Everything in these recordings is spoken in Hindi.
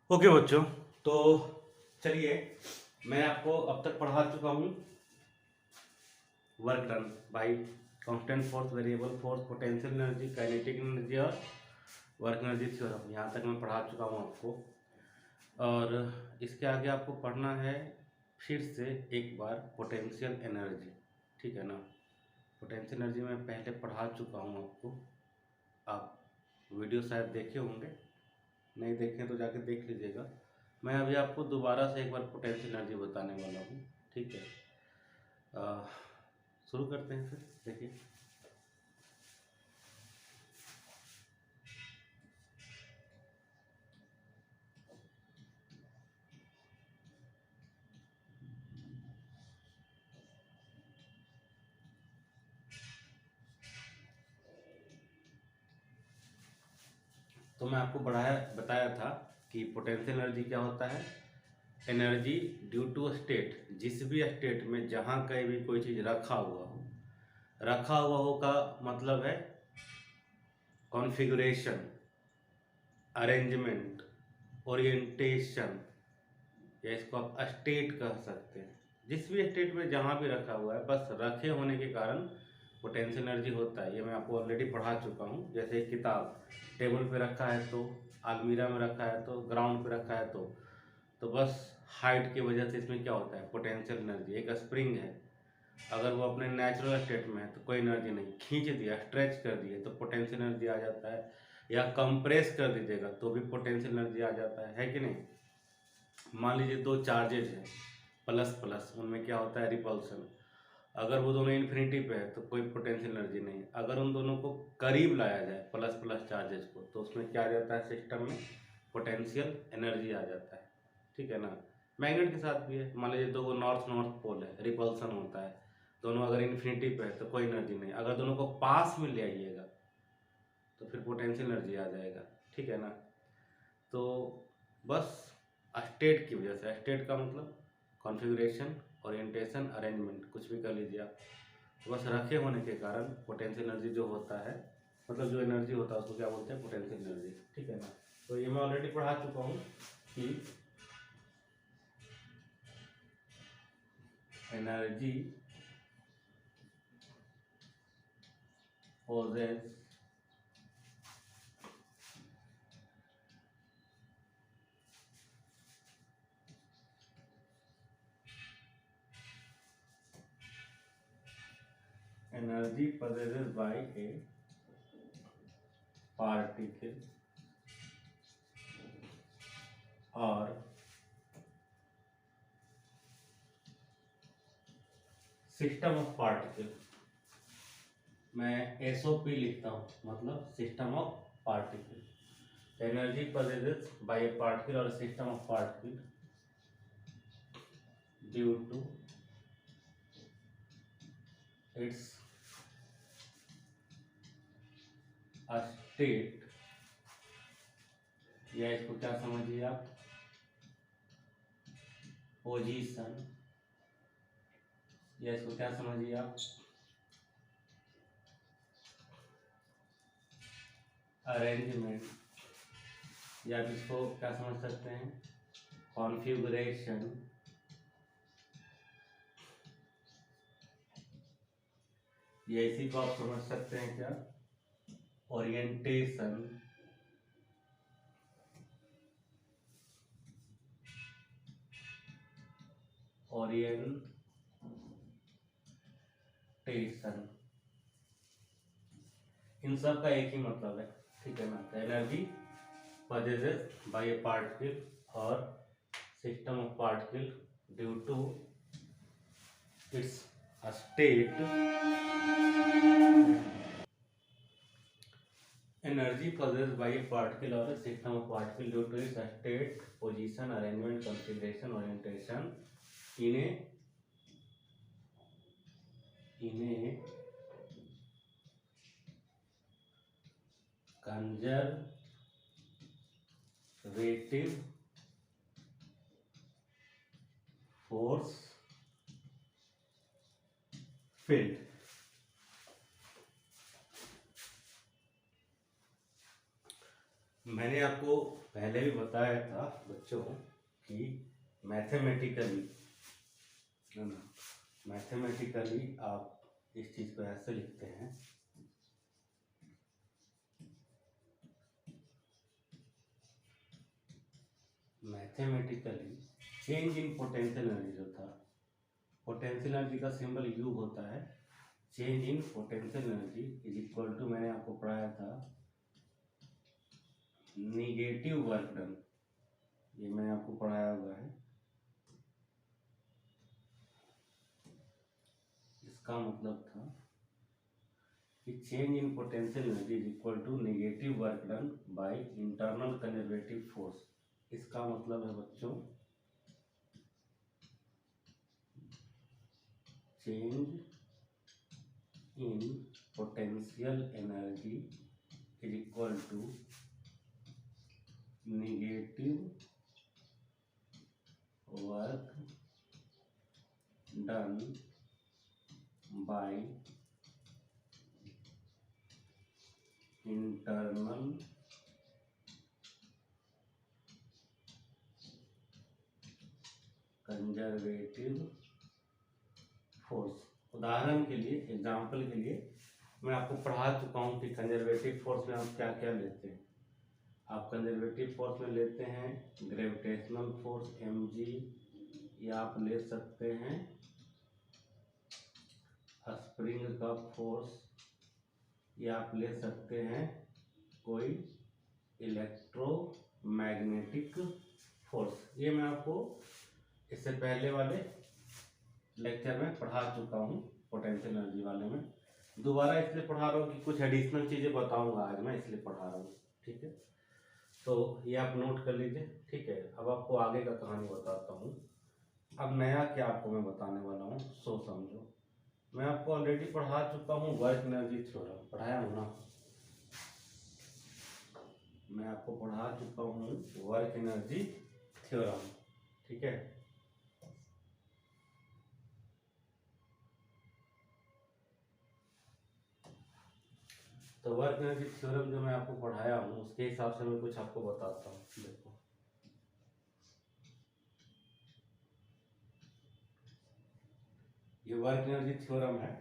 ओके बच्चों, तो चलिए मैं आपको अब तक पढ़ा चुका हूँ work done bye constant force, variable force, potential energy, kinetic energy और वर्क एनर्जी थ्योरम। यहाँ तक मैं पढ़ा चुका हूँ आपको। और इसके आगे आपको पढ़ना है फिर से एक बार पोटेंशियल एनर्जी। ठीक है ना। पोटेंशियल एनर्जी मैं पहले पढ़ा चुका हूँ आपको। आप वीडियो शायद देखे होंगे, नहीं देखें तो जाके देख लीजिएगा। मैं अभी आपको दोबारा से एक बार पोटेंशियल एनर्जी बताने वाला हूँ। ठीक है, शुरू करते हैं फिर। देखिए, तो मैं आपको बताया था कि पोटेंशियल एनर्जी क्या होता है। एनर्जी ड्यू टू स्टेट, जिस भी स्टेट में जहाँ कहीं भी कोई चीज़ रखा हुआ हो। रखा हुआ हो का मतलब है कॉन्फ़िगरेशन, अरेंजमेंट, ओरिएंटेशन, या इसको आप स्टेट कह सकते हैं। जिस भी स्टेट में जहाँ भी रखा हुआ है, बस रखे होने के कारण पोटेंशियल एनर्जी होता है। ये मैं आपको ऑलरेडी पढ़ा चुका हूँ। जैसे एक किताब टेबल पे रखा है तो, अलमीरा में रखा है तो, ग्राउंड पे रखा है तो बस हाइट की वजह से इसमें क्या होता है, पोटेंशियल एनर्जी। एक स्प्रिंग है, अगर वो अपने नेचुरल स्टेट में है तो कोई एनर्जी नहीं, खींच दिया, स्ट्रेच कर दिए तो पोटेंशियल एनर्जी आ जाता है। या कंप्रेस कर दीजिएगा तो भी पोटेंशियल एनर्जी आ जाता है कि नहीं। मान लीजिए दो चार्जेज हैं, प्लस प्लस, उनमें क्या होता है, रिपल्सन। अगर वो दोनों इन्फिनिटी पे है तो कोई पोटेंशियल एनर्जी नहीं है। अगर उन दोनों को करीब लाया जाए, प्लस प्लस चार्जेस को, तो उसमें क्या आ जाता है, सिस्टम में पोटेंशियल एनर्जी आ जाता है। ठीक है ना। मैग्नेट के साथ भी है। मान लीजिए दो नॉर्थ नॉर्थ पोल है, रिपल्सन होता है। दोनों अगर इन्फिनिटी पे है तो कोई एनर्जी नहीं। अगर दोनों को पास में ले आइएगा तो फिर पोटेंशियल एनर्जी आ जाएगा। ठीक है ना। तो बस स्टेट की वजह से, स्टेट का मतलब कॉन्फ़िगरेशन, ओरिएंटेशन, अरेंजमेंट, कुछ भी कर लीजिए आप। बस रखे होने के कारण पोटेंशियल एनर्जी जो होता है, मतलब जो एनर्जी होता है उसको क्या बोलते हैं, पोटेंशियल एनर्जी। ठीक है ना। तो ये मैं ऑलरेडी पढ़ा चुका हूँ कि energy possess energy possessed by a particle or system of particle. मैं एसओपी लिखता हूँ, मतलब system of particle. Energy possessed by a particle or a system of particle due to its state, या इसको क्या समझिए आप, पोजीशन, या इसको क्या समझिए आप, अरेंजमेंट, या आप इसको क्या समझ सकते हैं, कॉन्फ़िगरेशन, या इसी को आप समझ सकते हैं क्या, ओरिएंटेशन, ओरिएंटेशन। इन सब का एक ही मतलब है। ठीक है ना। Energy possessed by a particle or system of particle due to its state, energy possessed by a particle or a system of particle due to its state, position, arrangement, configuration, orientation in a conservative force field। मैंने आपको पहले भी बताया था बच्चों कि मैथमेटिकली है ना, मैथमेटिकली आप इस चीज को ऐसे लिखते हैं, mathematically change in potential energy जो था, पोटेंशियल एनर्जी का सिंबल यू होता है, change in potential energy is equal to, मैंने आपको पढ़ाया था, निगेटिव वर्क डन, ये मैंने आपको पढ़ाया हुआ है। इसका मतलब था कि change in potential energy is equal to negative work done by internal conservative force. इसका मतलब है बच्चों, change in potential energy is equal to negative work done by internal conservative force. उदाहरण के लिए, एग्जाम्पल के लिए मैं आपको पढ़ा चुका हूँ कि कंजर्वेटिव फोर्स में हम क्या क्या लेते हैं। आप कंजर्वेटिव फोर्स में लेते हैं ग्रेविटेशनल फोर्स mg, या आप ले सकते हैं स्प्रिंग का फोर्स, या आप ले सकते हैं कोई इलेक्ट्रोमैग्नेटिक फोर्स। ये मैं आपको इससे पहले वाले लेक्चर में पढ़ा चुका हूँ, पोटेंशियल एनर्जी वाले में। दोबारा इसलिए पढ़ा रहा हूँ कि कुछ एडिशनल चीज़ें बताऊंगा आज मैं, इसलिए पढ़ा रहा हूँ। ठीक है, तो ये आप नोट कर लीजिए। ठीक है, अब आपको आगे का कहानी बताता हूँ। अब नया क्या आपको मैं बताने वाला हूँ, सो समझो। मैं आपको ऑलरेडी पढ़ा चुका हूँ वर्क एनर्जी थ्योरम, पढ़ाया हूँ ना, मैं आपको पढ़ा चुका हूँ वर्क एनर्जी थ्योरम। ठीक है, तो वर्क एनर्जी थ्योरम जो मैं आपको पढ़ाया हूँ उसके हिसाब से मैं कुछ आपको बताता हूँ। देखो, ये वर्क एनर्जी थ्योरम है,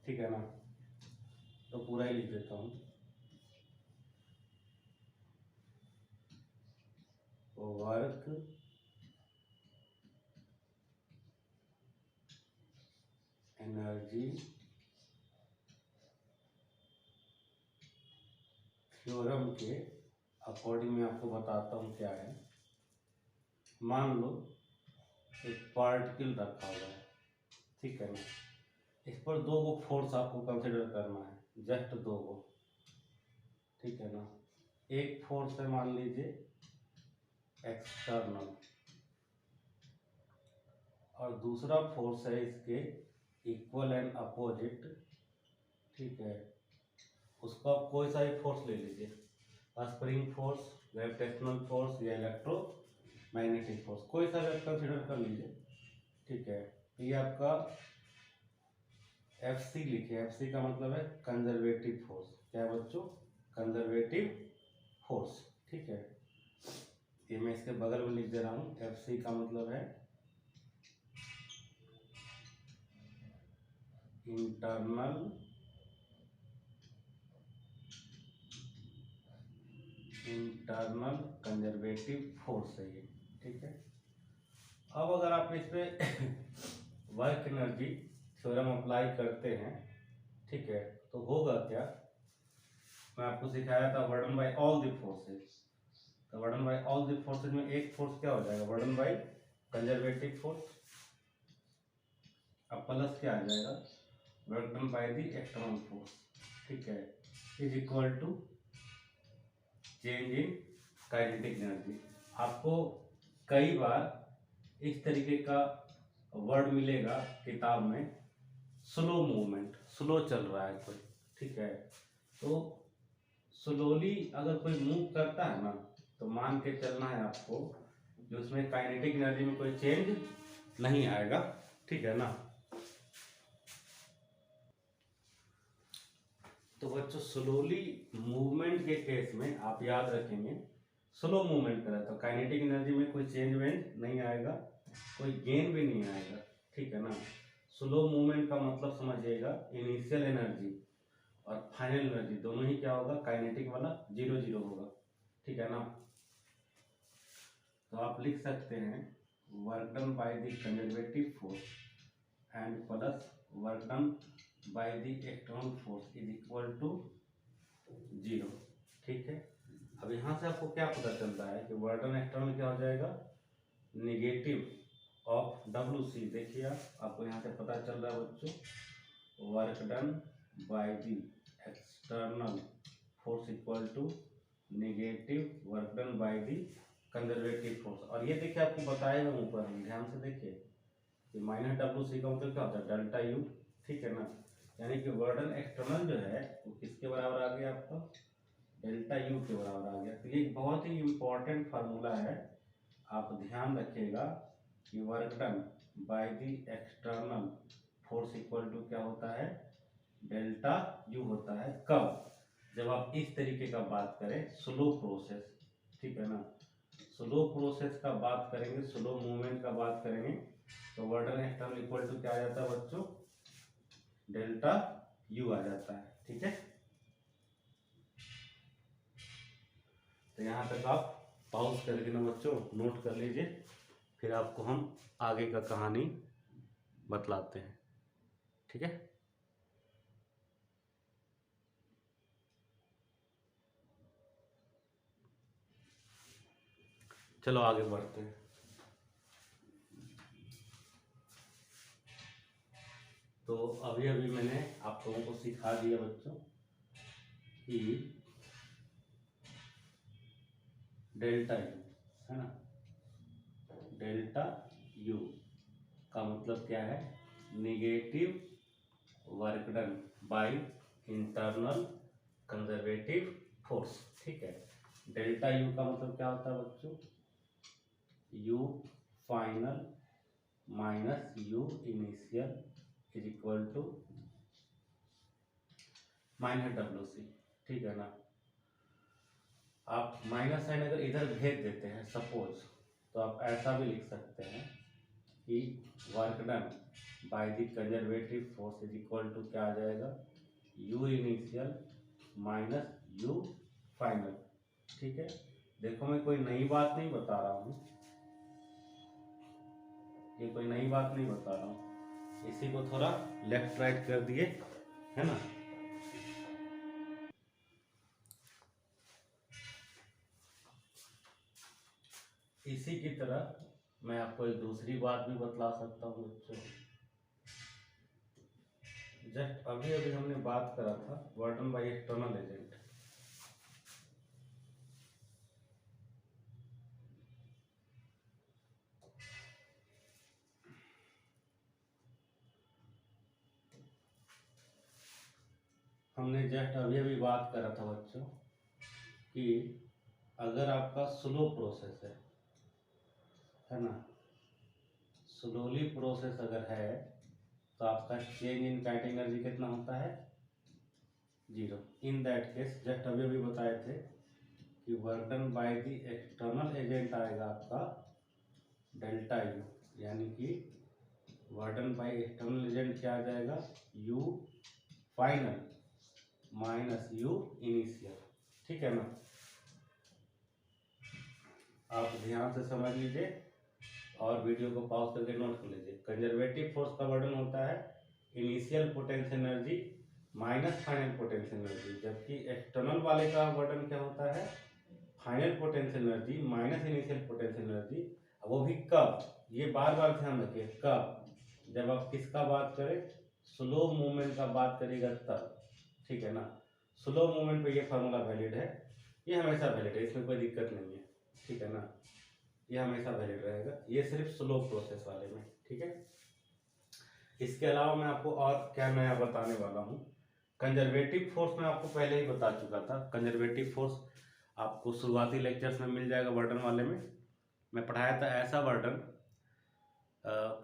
ठीक है ना, तो पूरा ही लिख देता हूँ। वर्क एनर्जी थ्योरम के अकॉर्डिंग मैं आपको बताता हूँ क्या है। मान लो एक पार्टिकल रखा हुआ है, ठीक है ना, इस पर दो गो फोर्स आपको कंसिडर करना है, जस्ट दो गो, ठीक है ना। एक फोर्स है मान लीजिए एक्सटर्नल, और दूसरा फोर्स है इसके इक्वल एंड अपोजिट, ठीक है। उसका आप कोई सा भी फोर्स ले लीजिए, स्प्रिंग फोर्स, ग्रेविटेशनल फोर्स या इलेक्ट्रोमैग्नेटिक फोर्स, कोई सा भी आप कंसिडर कर लीजिए, ठीक है। ये आपका FC लिखिए, FC का मतलब है कंजर्वेटिव फोर्स। क्या है बच्चों? कंजर्वेटिव फोर्स, ठीक है। ये मैं इसके बगल में लिख दे रहा हूँ, FC का मतलब है इंटरनल कंजर्वेटिव फोर्स है ये, ठीक है। अब अगर आप इस पे वर्क एनर्जी थ्योरम अप्लाई करते हैं, ठीक है, तो होगा क्या, मैं आपको सिखाया था work done by all the forces. तो work done by all the forces में एक फोर्स क्या हो जाएगा, वर्डन बाय कंजर्वेटिव फोर्स, अब प्लस क्या आ जाएगा, work done by the external force, ठीक है, is equal to change in kinetic energy. आपको कई बार इस तरीके का वर्ड मिलेगा किताब में, स्लो मूवमेंट, स्लो चल रहा है कोई, ठीक है, तो स्लोली अगर कोई मूव करता है ना, तो मान के चलना है आपको कि उसमें काइनेटिक एनर्जी में कोई चेंज नहीं आएगा, ठीक है ना। तो बच्चों स्लोली मूवमेंट के केस में आप याद रखेंगे, स्लो मूवमेंट करा तो काइनेटिक एनर्जी में कोई चेंज वेंज नहीं आएगा, कोई गेन भी नहीं आएगा, ठीक है ना। स्लो मूवमेंट का मतलब समझिएगा इनिशियल एनर्जी और फाइनल एनर्जी दोनों ही क्या होगा, काइनेटिक वाला 0 होगा, ठीक है ना। तो आप लिख सकते हैं work done by the conservative force and plus work done by the external force is equal to 0, ठीक है। अब यहाँ से आपको क्या पता चल रहा है कि वर्क डन एक्सटर्नल क्या हो जाएगा, नेगेटिव ऑफ WC। देखिए आपको यहाँ से पता चल रहा है बच्चों, work done by the external force equal to negative work done by the conservative force. और ये देखिए आपको बताया मैं ऊपर, ध्यान से देखिए कि -WC का मतलब क्या होता है, डेल्टा यू, ठीक है ना। यानी कि वर्क डन एक्सटर्नल जो है वो किसके बराबर आ गया आपका, डेल्टा यू के बराबर आ गया। तो ये बहुत ही इम्पोर्टेंट फार्मूला है, आप ध्यान रखिएगा कि work done by the external force equal to क्या होता है, डेल्टा यू होता है। कब, जब आप इस तरीके का बात करें स्लो प्रोसेस, ठीक है ना। स्लो प्रोसेस का बात करेंगे, स्लो मूवमेंट का बात करेंगे तो work done external equal to क्या आ जाता है बच्चों, डेल्टा यू आ जाता है, ठीक है। तो यहाँ तक आप पॉज करके ना बच्चों नोट कर लीजिए, फिर आपको हम आगे का कहानी बतलाते हैं, ठीक है। चलो आगे बढ़ते हैं। तो अभी अभी मैंने आप लोगों को सिखा दिया बच्चों कि डेल्टा यू है ना, डेल्टा यू का मतलब क्या है, negative work done by internal conservative force, ठीक है। डेल्टा यू का मतलब क्या होता है बच्चों, U final minus U initial is equal to -WC, ठीक है ना। आप माइनस साइन अगर इधर भेज देते हैं सपोज, तो आप ऐसा भी लिख सकते हैं कि work done by the conservative force is equal to क्या आ जाएगा, U initial minus U final, ठीक है। देखो मैं कोई नई बात नहीं बता रहा हूँ, ये कोई नई बात नहीं बता रहा हूँ, इसी को थोड़ा लेफ्ट राइट कर दिए, है ना। इसी की तरह मैं आपको एक दूसरी बात भी बतला सकता हूँ बच्चों। जस्ट अभी अभी हमने बात करा था work done by external agent, हमने जस्ट अभी अभी बात करा था बच्चों कि अगर आपका स्लो प्रोसेस है ना, स्लोली प्रोसेस अगर है तो आपका चेंज इन काइनेटिक एनर्जी कितना होता है, 0। इन दैट केस जस्ट अभी अभी बताए थे कि work done by the external agent आएगा आपका डेल्टा यू, यानी कि work done by external agent क्या आ जाएगा, you final minus U initial, ठीक है ना। आप ध्यान से समझ लीजिए और वीडियो को पॉज करके नोट कर लीजिए। कंजर्वेटिव फोर्स का वर्डन होता है initial potential energy minus final potential energy, जबकि एक्सटर्नल वाले का वर्डन क्या होता है, final potential energy minus initial potential energy. वो भी कब, ये बार बार ध्यान रखिए, कब, जब आप किसका बात करें, स्लो मूवमेंट का बात करिएगा तब, ठीक है ना। स्लो मूवमेंट पे ये फार्मूला वैलिड है, ये हमेशा वैलिड है, इसमें कोई दिक्कत नहीं है, ठीक है ना। ये हमेशा वैलिड रहेगा, ये सिर्फ स्लो प्रोसेस वाले में, ठीक है। इसके अलावा मैं आपको और क्या नया बताने वाला हूँ। कंजर्वेटिव फोर्स मैं आपको पहले ही बता चुका था। कंजर्वेटिव फोर्स आपको शुरुआती लेक्चर्स में मिल जाएगा, वर्डन वाले में मैं पढ़ाया था। ऐसा वर्डन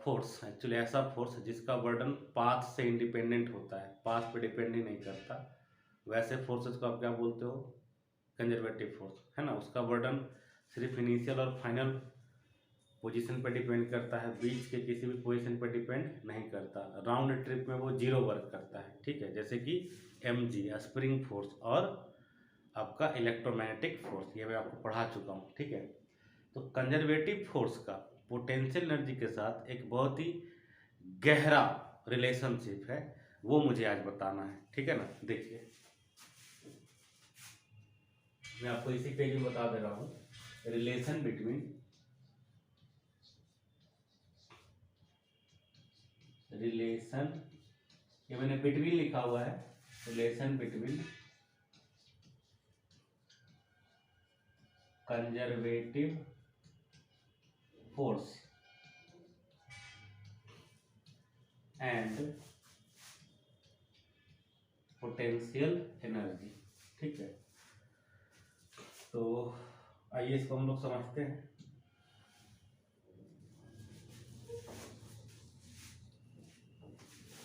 फोर्स, एक्चुअली ऐसा फोर्स जिसका वर्डन पाथ से इंडिपेंडेंट होता है, पाथ पे डिपेंड ही नहीं करता, वैसे फोर्सेस को आप क्या बोलते हो, कंजर्वेटिव फोर्स, है ना। उसका वर्डन सिर्फ इनिशियल और फाइनल पोजीशन पर डिपेंड करता है, बीच के किसी भी पोजीशन पर डिपेंड नहीं करता। राउंड ट्रिप में वो 0 वर्क करता है, ठीक है। जैसे कि mg स्प्रिंग फोर्स और आपका इलेक्ट्रोमैग्नेटिक फोर्स, ये मैं आपको पढ़ा चुका हूँ, ठीक है। तो कंजर्वेटिव फोर्स का पोटेंशियल एनर्जी के साथ एक बहुत ही गहरा रिलेशनशिप है, वो मुझे आज बताना है, ठीक है ना। देखिए मैं आपको इसी पेज में बता दे रहा हूँ, रिलेशन बिटवीन ये मैंने बिटवीन लिखा हुआ है, relation between conservative force and potential energy, ठीक है। तो आइए इसको हम लोग समझते हैं।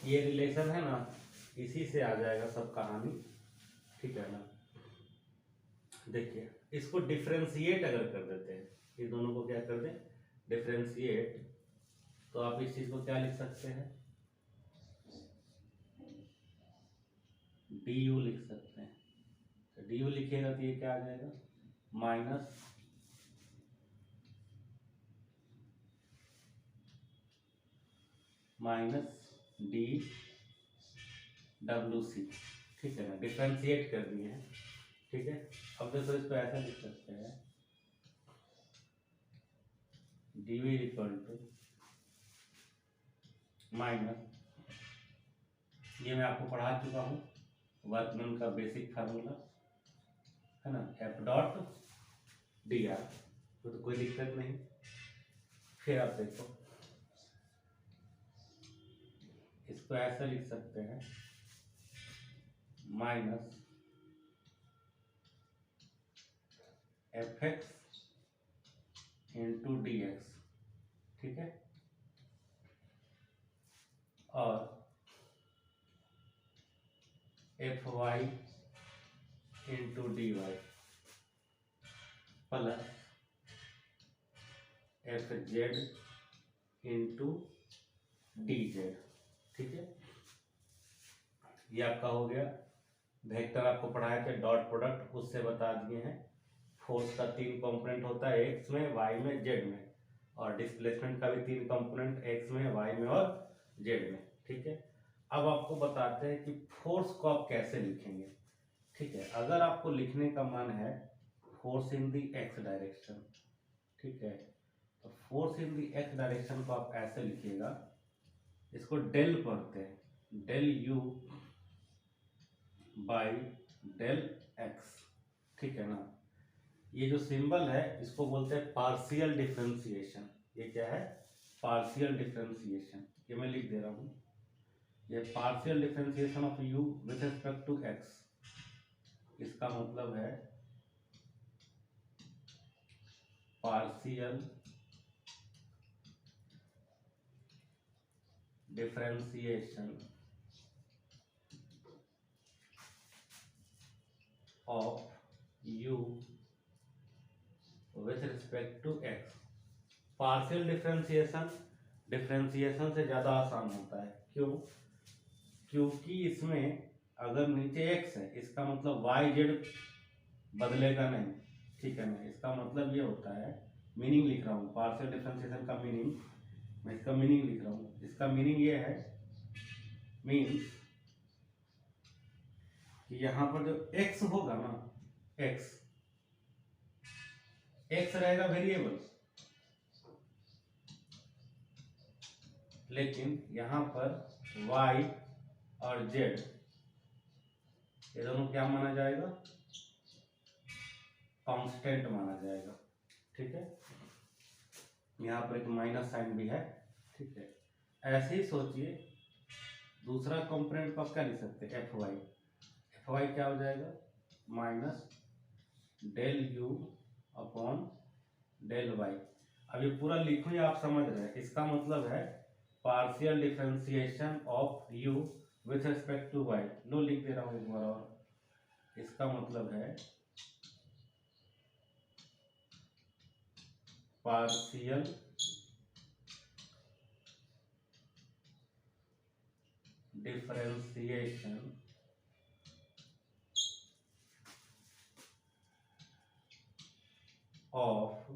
ये रिलेशन है ना, इसी से आ जाएगा सब कहानी, ठीक है ना। देखिए इसको डिफरेंशिएट अगर कर देते हैं, इस दोनों को क्या कर दें, डिफरेंशिएट, तो आप इस चीज को क्या लिख सकते हैं, du लिख सकते हैं। तो du लिखिएगा तो ये क्या आ जाएगा, माइनस डी डब्ल्यू सी, ठीक है ना। डिफरेंशिएट कर दिए हैं, ठीक है। अब देखो इसको ऐसा लिख सकते हैं, D V equal to minus, ये मैं आपको पढ़ा चुका हूँ, वर्कमैन का बेसिक फार्मूला है ना, एफ डॉट डी आर, तो कोई दिक्कत नहीं। फिर आप देखो इसको ऐसा लिख सकते हैं, minus F X into D X, ठीक है, और F Y into D Y plus F Z into D Z, ठीक है। ये आपका हो गया वेक्टर, आपको पढ़ाया थे डॉट प्रोडक्ट, उससे बता दिए हैं। फोर्स का 3 कंपोनेंट होता है, एक्स में, वाई में, जेड में, और डिस्प्लेसमेंट का भी 3 कंपोनेंट, एक्स में, वाई में और जेड में, ठीक है। अब आपको बताते हैं कि फोर्स को आप कैसे लिखेंगे, ठीक है। अगर आपको लिखने का मन है force in the X direction, ठीक है, तो force in the X direction को आप ऐसे लिखिएगा, इसको डेल पढ़ते हैं, del U by del X, ठीक है ना। ये जो सिंबल है इसको बोलते हैं पार्शियल डिफरेंशिएशन। ये क्या है, पार्शियल डिफरेंशिएशन, ये मैं लिख दे रहा हूँ, ये partial differentiation of U with respect to X, इसका मतलब है partial differentiation of U with respect to X. Partial differentiation differentiation से ज़्यादा आसान होता है, क्यों, क्योंकि इसमें अगर नीचे एक्स है, इसका मतलब वाई जेड बदलेगा नहीं, ठीक है ना। इसका मतलब ये होता है, मीनिंग लिख रहा हूँ, पार्शियल डिफरेंशिएशन का मीनिंग, मैं इसका मीनिंग लिख रहा हूँ। इसका मीनिंग ये है, मीन्स कि यहाँ पर जो x होगा ना, x रहेगा वेरिएबल, लेकिन यहाँ पर y और z ये दोनों क्या माना जाएगा, कांस्टेंट माना जाएगा, ठीक है। यहाँ पर एक माइनस साइन भी है, ठीक है। ऐसे ही सोचिए दूसरा कंपोनेंट को आप क्या लिख सकते हैं, एफ वाई क्या हो जाएगा, minus del U upon del Y. अब ये पूरा लिखूं या आप समझ रहे हैं, इसका मतलब है partial differentiation of U with respect to Y. लो लिख दे रहा हूँ एक बार और, इसका मतलब है partial differentiation of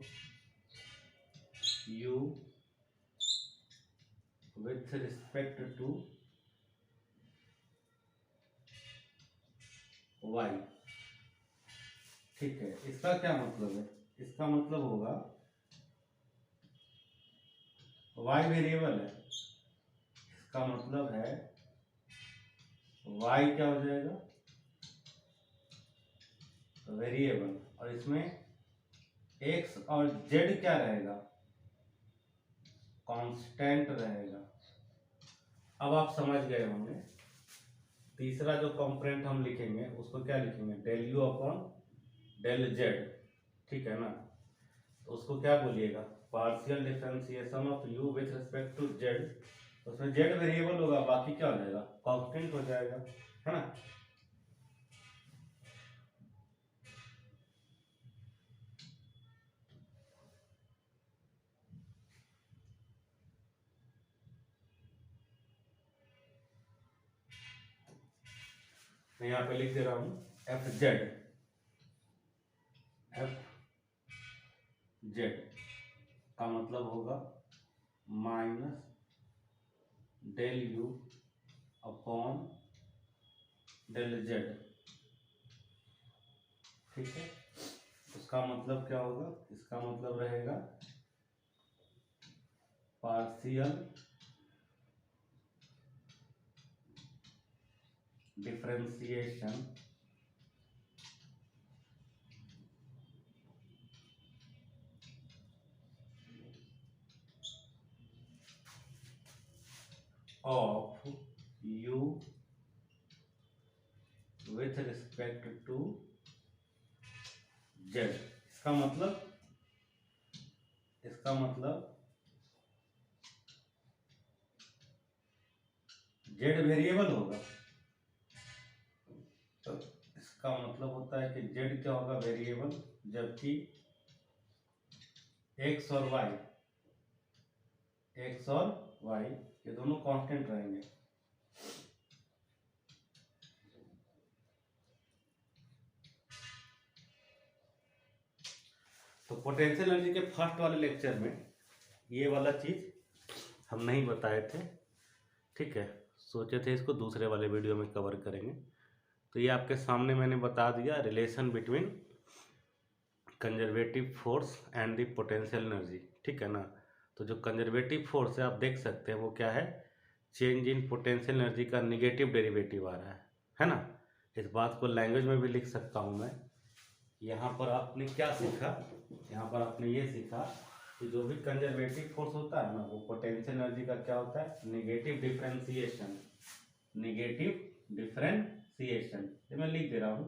u with respect to y। ठीक है, इसका क्या मतलब है? इसका मतलब होगा y वेरिएबल है, इसका मतलब है y क्या हो जाएगा? वेरिएबल, और इसमें x और z क्या रहेगा? कांस्टेंट रहेगा। अब आप समझ गए होंगे। तीसरा जो कंपोनेंट हम लिखेंगे उसको क्या लिखेंगे? Del U upon del Z, ठीक है ना? तो उसको क्या बोलिएगा? Partial differentiation of U with respect to Z. उसमें जेड वेरिएबल होगा, बाकी क्या हो जाएगा? कांस्टेंट हो जाएगा, है ना? मैं यहाँ पे लिख दे रहा हूँ एफ जेड का मतलब होगा minus del U upon del Z, ठीक है? उसका मतलब क्या होगा? इसका मतलब रहेगा partial differentiation of u with respect to z। इसका मतलब z वेरिएबल होगा, तो इसका मतलब होता है कि z क्या होगा? वेरिएबल, जबकि x और y ये दोनों कांस्टेंट रहेंगे। तो पोटेंशियल एनर्जी के फर्स्ट वाले लेक्चर में ये वाला चीज हम नहीं बताए थे, ठीक है? सोचे थे इसको दूसरे वाले वीडियो में कवर करेंगे। तो ये आपके सामने मैंने बता दिया, relation between conservative force and the potential energy, ठीक है ना? तो जो कंजर्वेटिव फोर्स है आप देख सकते हैं वो क्या है? चेंज इन पोटेंशियल एनर्जी का निगेटिव डेरिवेटिव आ रहा है ना? इस बात को लैंग्वेज में भी लिख सकता हूँ मैं। यहाँ पर आपने क्या सीखा? यहाँ पर आपने ये सीखा कि जो भी कंजर्वेटिव फोर्स होता है ना वो पोटेंशियल एनर्जी का क्या होता है? Negative differentiation. ये मैं लिख दे रहा हूँ,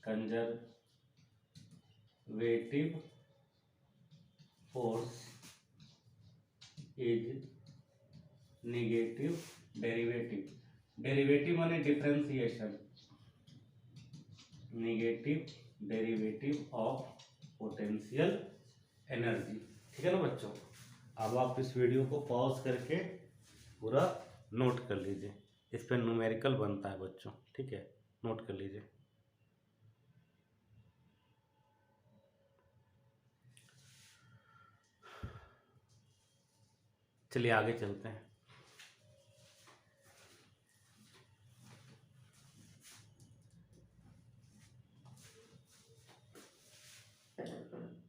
conservative force is negative derivative माने differentiation, negative derivative of potential energy, ठीक है ना बच्चों? अब आप इस वीडियो को पॉज करके पूरा नोट कर लीजिए, इस पर न्यूमेरिकल बनता है बच्चों, ठीक है? नोट कर लीजिए। चलिए आगे चलते हैं।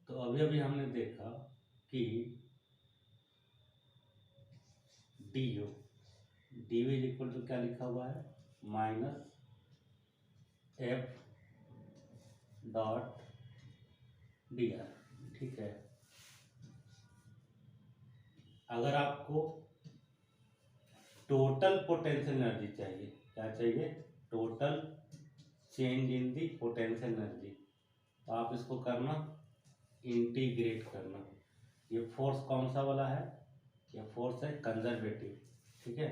तो अभी अभी हमने देखा कि D U is equal to क्या लिखा हुआ है? Minus F dot D R, ठीक है? अगर आपको टोटल पोटेंशियल एनर्जी चाहिए, क्या चाहिए? Total change in the potential energy, तो आप इसको करना इंटीग्रेट करना। ये फोर्स कौन सा वाला है? ये फोर्स है कंजर्वेटिव, ठीक है?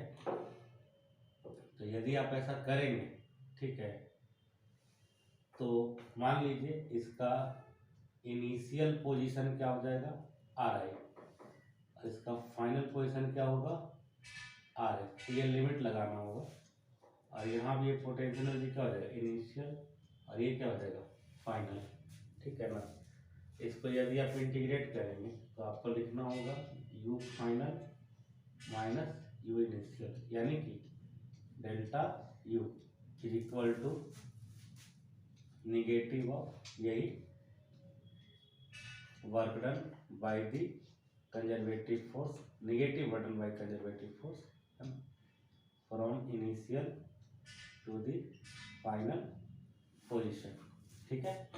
तो यदि आप ऐसा करेंगे, ठीक है, तो मान लीजिए इसका इनिशियल पोजीशन क्या हो जाएगा आर आई, और इसका फाइनल पोजीशन क्या होगा आर एस। ये लिमिट लगाना होगा, और यहाँ भी ये पोटेंशियल एनर्जी क्या हो जाएगा इनिशियल, और ये क्या हो जाएगा फाइनल, ठीक है ना। इसको यदि आप इंटीग्रेट करेंगे तो आपको लिखना होगा U final minus U initial, यानी कि delta U is equal to negative of यही work done by the conservative force, negative work done by conservative force from initial to the final position, ठीक है।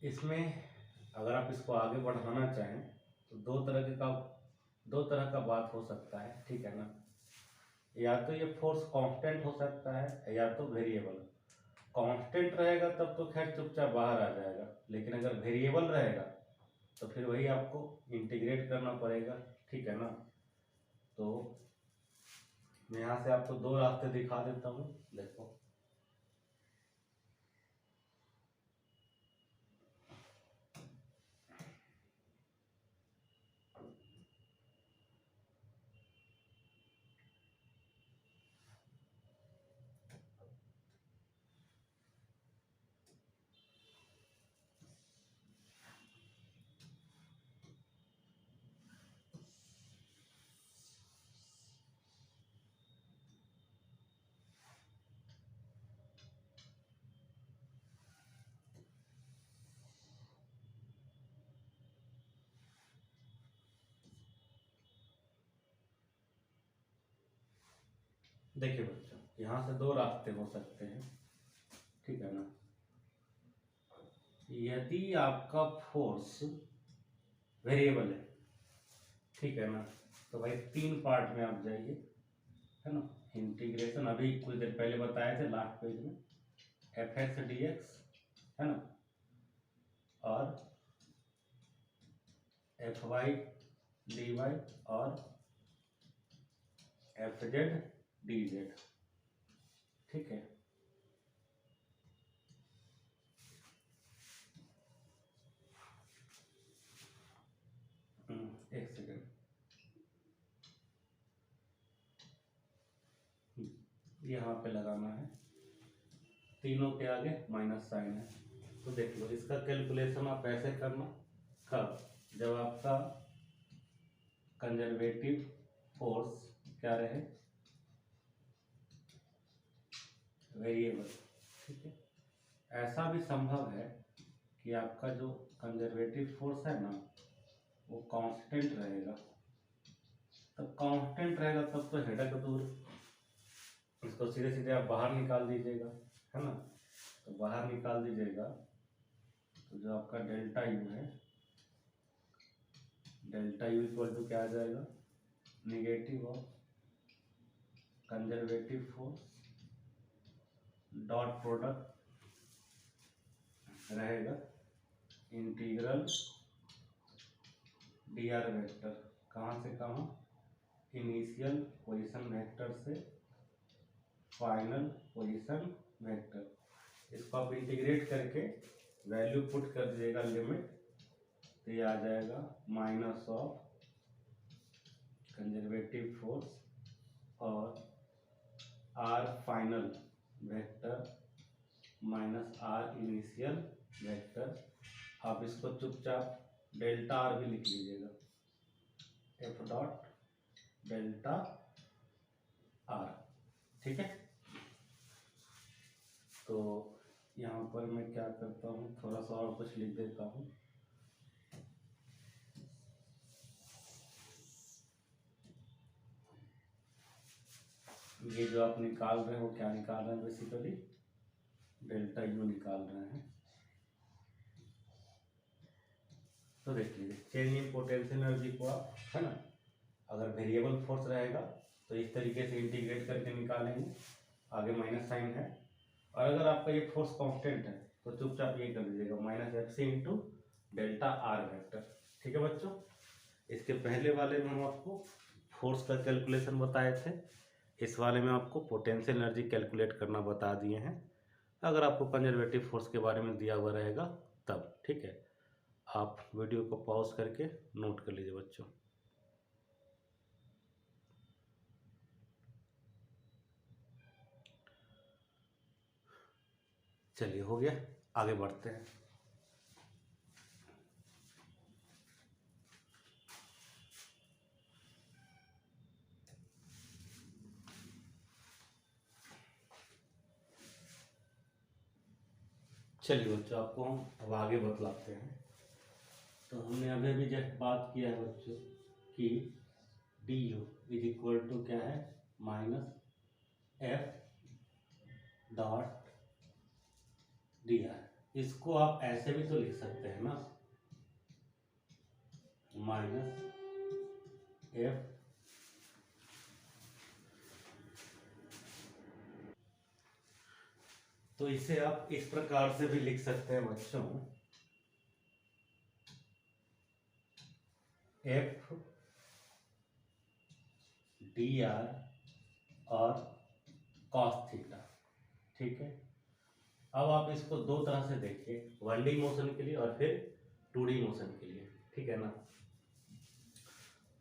इसमें अगर आप इसको आगे बढ़ाना चाहें तो दो तरह का बात हो सकता है, ठीक है ना। या तो ये फोर्स कांस्टेंट हो सकता है या तो वेरिएबल। कांस्टेंट रहेगा तब तो खैर चुपचाप बाहर आ जाएगा, लेकिन अगर वेरिएबल रहेगा तो फिर वही आपको इंटीग्रेट करना पड़ेगा, ठीक है ना। तो मैं यहाँ से आपको दो रास्ते दिखा देता हूँ, देखो। देखिए बच्चों, यहाँ से दो रास्ते हो सकते हैं, ठीक है ना। यदि आपका फोर्स वेरिएबल है, ठीक है ना, तो भाई तीन पार्ट में आप जाइए, है ना। इंटीग्रेशन अभी कुछ देर पहले बताए थे लास्ट पेज में, एफ एक्स डी एक्स, है ना, और एफ वाई डी वाई और एफ जेड डी जेड, ठीक है। एक सेकेंड, यहाँ पे लगाना है, तीनों के आगे माइनस साइन है। तो देख लो, इसका कैलकुलेशन आप ऐसे करना, कब, जब आपका कंजर्वेटिव फोर्स क्या रहे वेरिएबल, ठीक है। ऐसा भी संभव है कि आपका जो कंजर्वेटिव फोर्स है ना वो कांस्टेंट रहेगा। तब कांस्टेंट रहेगा तब तो हेडक दूर, इसको सीधे सीधे आप बाहर निकाल दीजिएगा, है ना। तो बाहर निकाल दीजिएगा तो जो आपका डेल्टा यू है, डेल्टा यू इक्वल टू क्या आ जाएगा negative of conservative force dot product रहेगा इंटीग्रल डी आर वेक्टर, कहाँ से कहाँ, इनिशियल पोजीशन वेक्टर से फाइनल पोजीशन वेक्टर। इसको आप इंटीग्रेट करके वैल्यू पुट कर दीजिएगा लिमिट, तो ये आ जाएगा माइनस ऑफ कंजर्वेटिव फोर्स और R final vector minus R initial vector. आप इसको चुपचाप डेल्टा आर भी लिख लीजिएगा, एफ डॉट डेल्टा आर, ठीक है। तो यहाँ पर मैं क्या करता हूँ, थोड़ा सा और कुछ लिख देता हूँ। ये जो आप निकाल रहे हो क्या निकाल रहे हैं, बेसिकली डेल्टा यू निकाल रहे हैं। तो देख लीजिए, चेंज इन पोटेंशियल एनर्जी को आप, है ना, अगर वेरिएबल फोर्स रहेगा तो इस तरीके से इंटीग्रेट करके निकालेंगे, आगे माइनस साइन है। और अगर आपका ये फोर्स कांस्टेंट है तो चुपचाप ये कर दीजिएगा minus F C into delta R vector, ठीक है बच्चों। इसके पहले वाले में हम आपको फोर्स का कैलकुलेशन बताए थे, इस वाले में आपको पोटेंशियल एनर्जी कैलकुलेट करना बता दिए हैं। अगर आपको कंजर्वेटिव फोर्स के बारे में दिया हुआ रहेगा तब। ठीक है, आप वीडियो को पॉज करके नोट कर लीजिए बच्चों। चलिए, हो गया, आगे बढ़ते हैं। चलिए बच्चों, आपको हम अब आगे बतलाते हैं। तो हमने अभी अभी जस्ट बात किया है बच्चों कि D U is equal to क्या है, minus F dot D R. इसको आप ऐसे भी तो लिख सकते हैं ना, माइनस एफ तो इसे आप इस प्रकार से भी लिख सकते हैं बच्चों, एफ डी आर और कॉस थीटा। ठीक है, अब आप इसको दो तरह से देखिए, 1D मोशन के लिए और फिर 2D मोशन के लिए। ठीक है ना,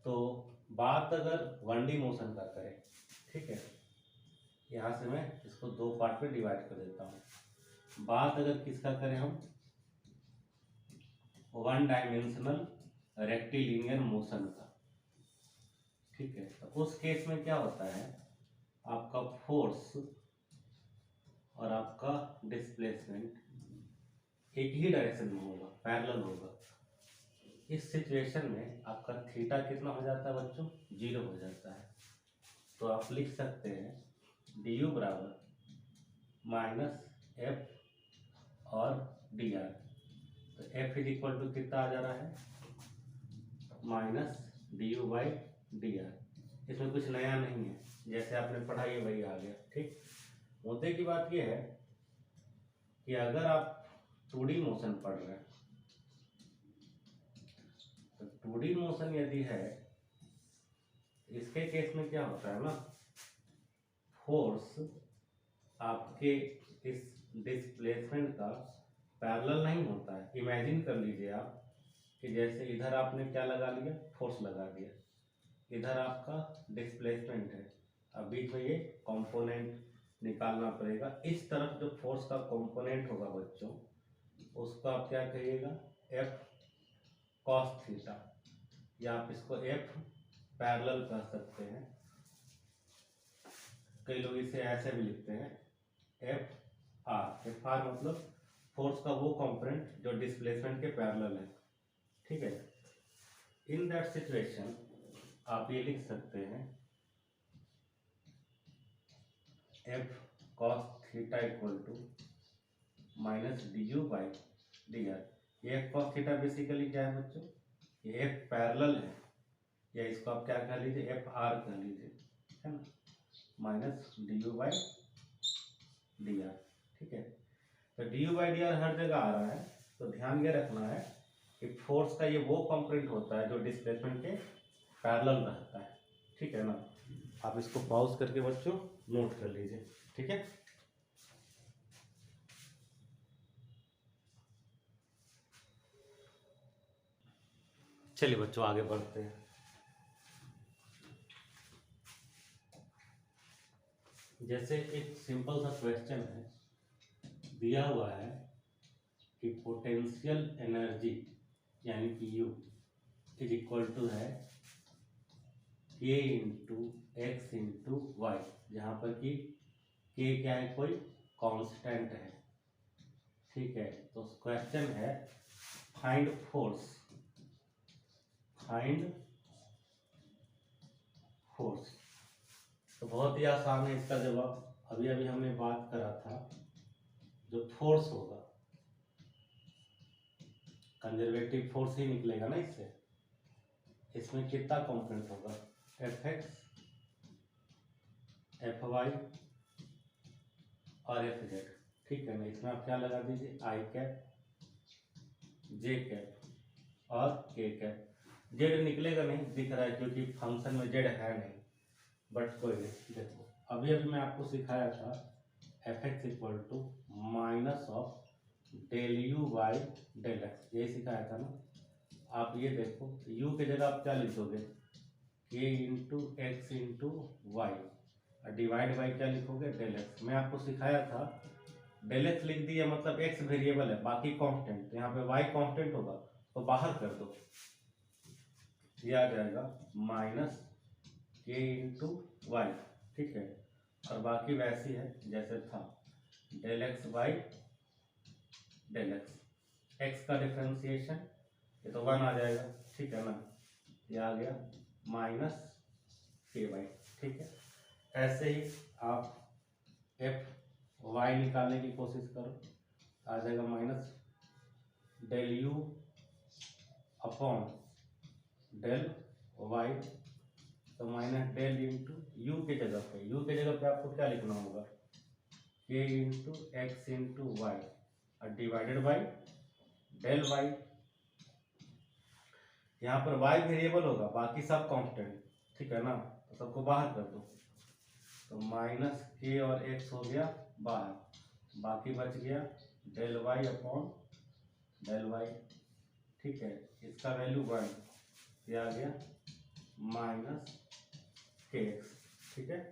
तो बात अगर 1D मोशन का करें, ठीक है, यहाँ से मैं इसको दो पार्ट में डिवाइड कर देता हूँ। बात अगर किसका करें हम, 1 डायमेंशनल रेक्टिलिनियर मोशन का। ठीक है, तो उस केस में क्या होता है, आपका फोर्स और आपका डिस्प्लेसमेंट एक ही डायरेक्शन में होगा, पैरेलल होगा। इस सिचुएशन में आपका थीटा कितना हो जाता है बच्चों, 0 हो जाता है। तो आप लिख सकते हैं डी यू बराबर माइनस एफ और डी आर। तो एफ इज इक्वल टू कितना आ जा रहा है, minus D U by D are. इसमें कुछ नया नहीं है, जैसे आपने पढ़ा ये वही आ गया। ठीक, मुद्दे की बात यह है कि अगर आप 2D मोशन पढ़ रहे हैं, तो 2D मोशन यदि है, इसके केस में क्या होता है ना, फोर्स आपके इस डिस्प्लेसमेंट का पैरेलल नहीं होता है। इमेजिन कर लीजिए आप कि जैसे इधर आपने क्या लगा लिया, फोर्स लगा दिया, इधर आपका डिस्प्लेसमेंट है, अब बीच में ये कंपोनेंट निकालना पड़ेगा। इस तरफ जो फोर्स का कंपोनेंट होगा बच्चों, उसको आप क्या कहिएगा, एफ कॉस थीटा, या आप इसको एफ पैरेलल कह सकते हैं। कई लोग इसे ऐसे भी लिखते हैं, एफ आर मतलब फोर्स का वो कंपोनेंट जो डिस्प्लेसमेंट के पैरेलल है। ठीक है, इन दैट सिचुएशन आप ये लिख सकते हैं F cos theta equal to minus D U by D R. ये एफ कॉस थीटा बेसिकली क्या है बच्चों, ये एफ पैरेलल है, या इसको आप क्या कह लीजिए, एफ आर कह लीजिए, है ना, minus D U by D R. ठीक है, तो D U by D R हर जगह आ रहा है, तो ध्यान ये रखना है कि फोर्स का ये वो कंपोनेंट होता है जो डिस्प्लेसमेंट के पैरेलल रहता है। ठीक है ना, आप इसको पॉज करके बच्चों नोट कर लीजिए। ठीक है, चलिए बच्चों आगे बढ़ते हैं। जैसे एक सिंपल सा क्वेश्चन है, दिया हुआ है कि पोटेंशियल एनर्जी यानी कि यू इज इक्वल टू है के इंटू एक्स इंटू वाई, जहाँ पर कि के क्या है, कोई कांस्टेंट है। ठीक है, तो क्वेश्चन है फाइंड फोर्स, फाइंड फोर्स। तो बहुत ही आसान है इसका जवाब, अभी अभी हमने बात करा था, जो फोर्स होगा कंजर्वेटिव फोर्स ही निकलेगा ना इससे। इसमें कितना कंपोनेंट होगा, एफ एक्स, एफ वाई और एफ जेड। ठीक है ना, इसमें आप क्या लगा दीजिए, आई कैप, जे कैप और के कैप। जेड निकलेगा नहीं, दिख रहा है क्योंकि फंक्शन में जेड है नहीं, बट कोई नहीं। देखो अभी अभी मैं आपको सिखाया था F X equal to minus of del U by del X, यही सिखाया था ना। आप ये देखो, u की जगह आप क्या लिखोगे, k into X into Y, और डिवाइड बाई क्या लिखोगे, डेल एक्स। मैं आपको सिखाया था डेल एक्स लिख दिया मतलब x वेरिएबल है, बाकी कांस्टेंट, यहाँ पे y कांस्टेंट होगा तो बाहर कर दो, ये आ जाएगा माइनस k इंटू वाई, ठीक है। और बाकी वैसी है जैसे था, del X by del X, X का डिफ्रेंसिएशन ये तो 1 आ जाएगा, ठीक है ना, ये आ गया माइनस के वाई, ठीक है। ऐसे ही आप एफ वाई निकालने की कोशिश करो, आ जाएगा minus del U upon del Y, तो माइनस डेल इंटू यू की जगह पे आपको क्या लिखना होगा, K into X into Y और डिवाइडेड बाई डेल वाई। यहाँ पर y वेरिएबल होगा, बाकी सब कांस्टेंट, ठीक है ना, तो सबको बाहर कर दो, तो माइनस के और x हो गया बाहर, बाकी बच गया del Y upon del Y, ठीक है। इसका वैल्यू 1, ये आ गया माइनस के एक्स, ठीक है।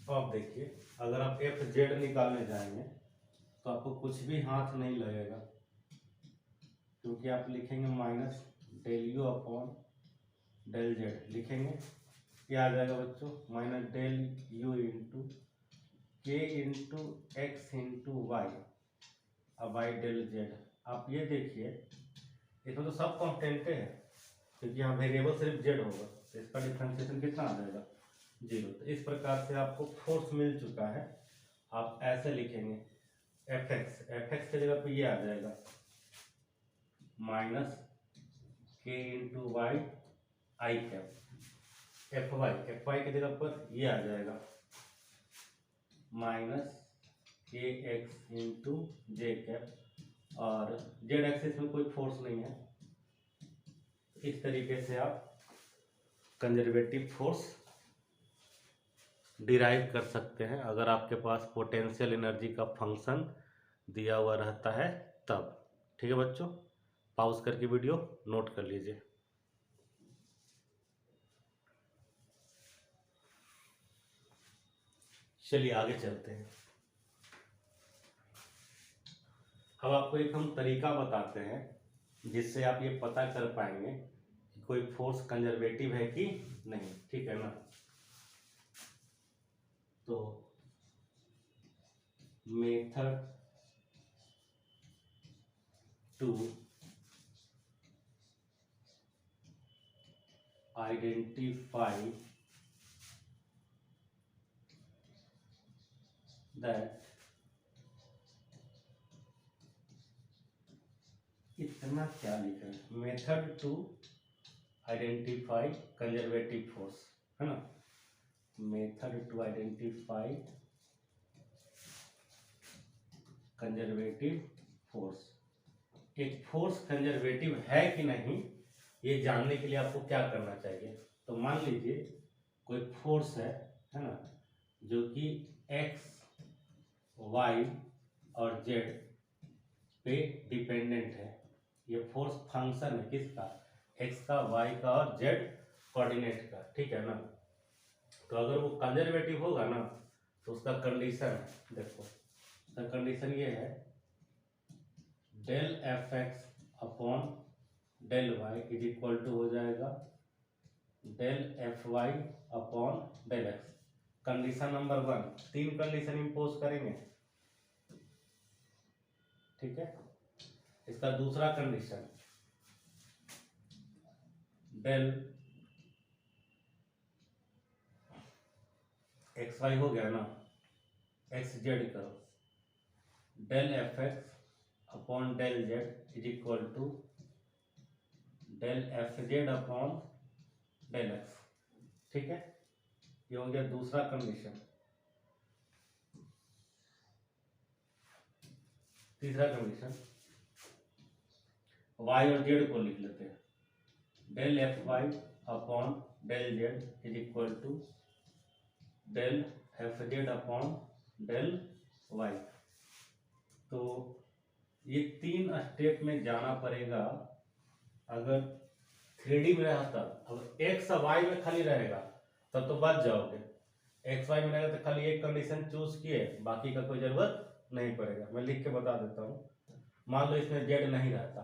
अब देखिए, अगर आप एफ जेड निकालने जाएंगे तो आपको कुछ भी हाथ नहीं लगेगा, क्योंकि आप लिखेंगे minus del U upon del Z लिखेंगे, क्या आ जाएगा बच्चों, minus del U into K into X into Y और बाई डेल जेड। आप ये देखिए, इसमें तो सब कॉन्स्टेंट है, क्योंकि यहाँ वेरिएबल सिर्फ जेड होगा, तो इसका डिफ्रेंशिएशन कितना आ जाएगा, 0। तो इस प्रकार से आपको फोर्स मिल चुका है। आप ऐसे लिखेंगे एफ एक्स की जगह पे ये आ जाएगा माइनस के into Y I cap, F Y की जगह पर ये आ जाएगा माइनस के एक्स इंटू जे कैप, और जेड एक्सिस में कोई फोर्स नहीं है। इस तरीके से आप कंजर्वेटिव फोर्स डिराइव कर सकते हैं, अगर आपके पास पोटेंशियल एनर्जी का फंक्शन दिया हुआ रहता है तब, ठीक है बच्चों। पॉज करके वीडियो नोट कर लीजिए। चलिए आगे चलते हैं। अब आपको एक हम तरीका बताते हैं जिससे आप ये पता कर पाएंगे कि कोई फोर्स कंजर्वेटिव है कि नहीं, ठीक है ना। तो मेथड टू आइडेंटिफाई दैट, इतना क्या लिखा है, method to identify conservative force, है ना, method to identify conservative force. एक फोर्स कंजर्वेटिव है कि नहीं, ये जानने के लिए आपको क्या करना चाहिए। तो मान लीजिए कोई फोर्स है ना, जो कि एक्स वाई और जेड पे डिपेंडेंट है। ये फोर्स फंक्शन है किसका, एक्स का, वाई का और जेड कोऑर्डिनेट का, ठीक है ना। तो अगर वो कंजर्वेटिव होगा ना तो उसका कंडीशन है, देखो उसका कंडीशन ये है, del F X upon del Y is equal to हो जाएगा del F Y upon del X. Condition number 1, 3 condition impose करेंगे, ठीक है। इसका दूसरा कंडीशन, डेल एक्स वाई हो गया ना, एक्स जेड करो, del F X upon del Z is equal to del F Z upon del X, ठीक है। ये हो गया दूसरा कंडीशन। तीसरा कंडीशन, वाई और जेड को लिख लेते हैं, del F Y upon del Z is equal to del F Z upon del Y. तो ये तीन स्टेप में जाना पड़ेगा। अगर 3D में रहता, अब एक्स वाई में खाली रहेगा तब तो बच जाओगे। एक्स वाई में रहेगा तो खाली एक कंडीशन चूज किए, बाकी का कोई जरूरत नहीं पड़ेगा। मैं लिख के बता देता हूँ। मान लो इसमें जेड नहीं रहता,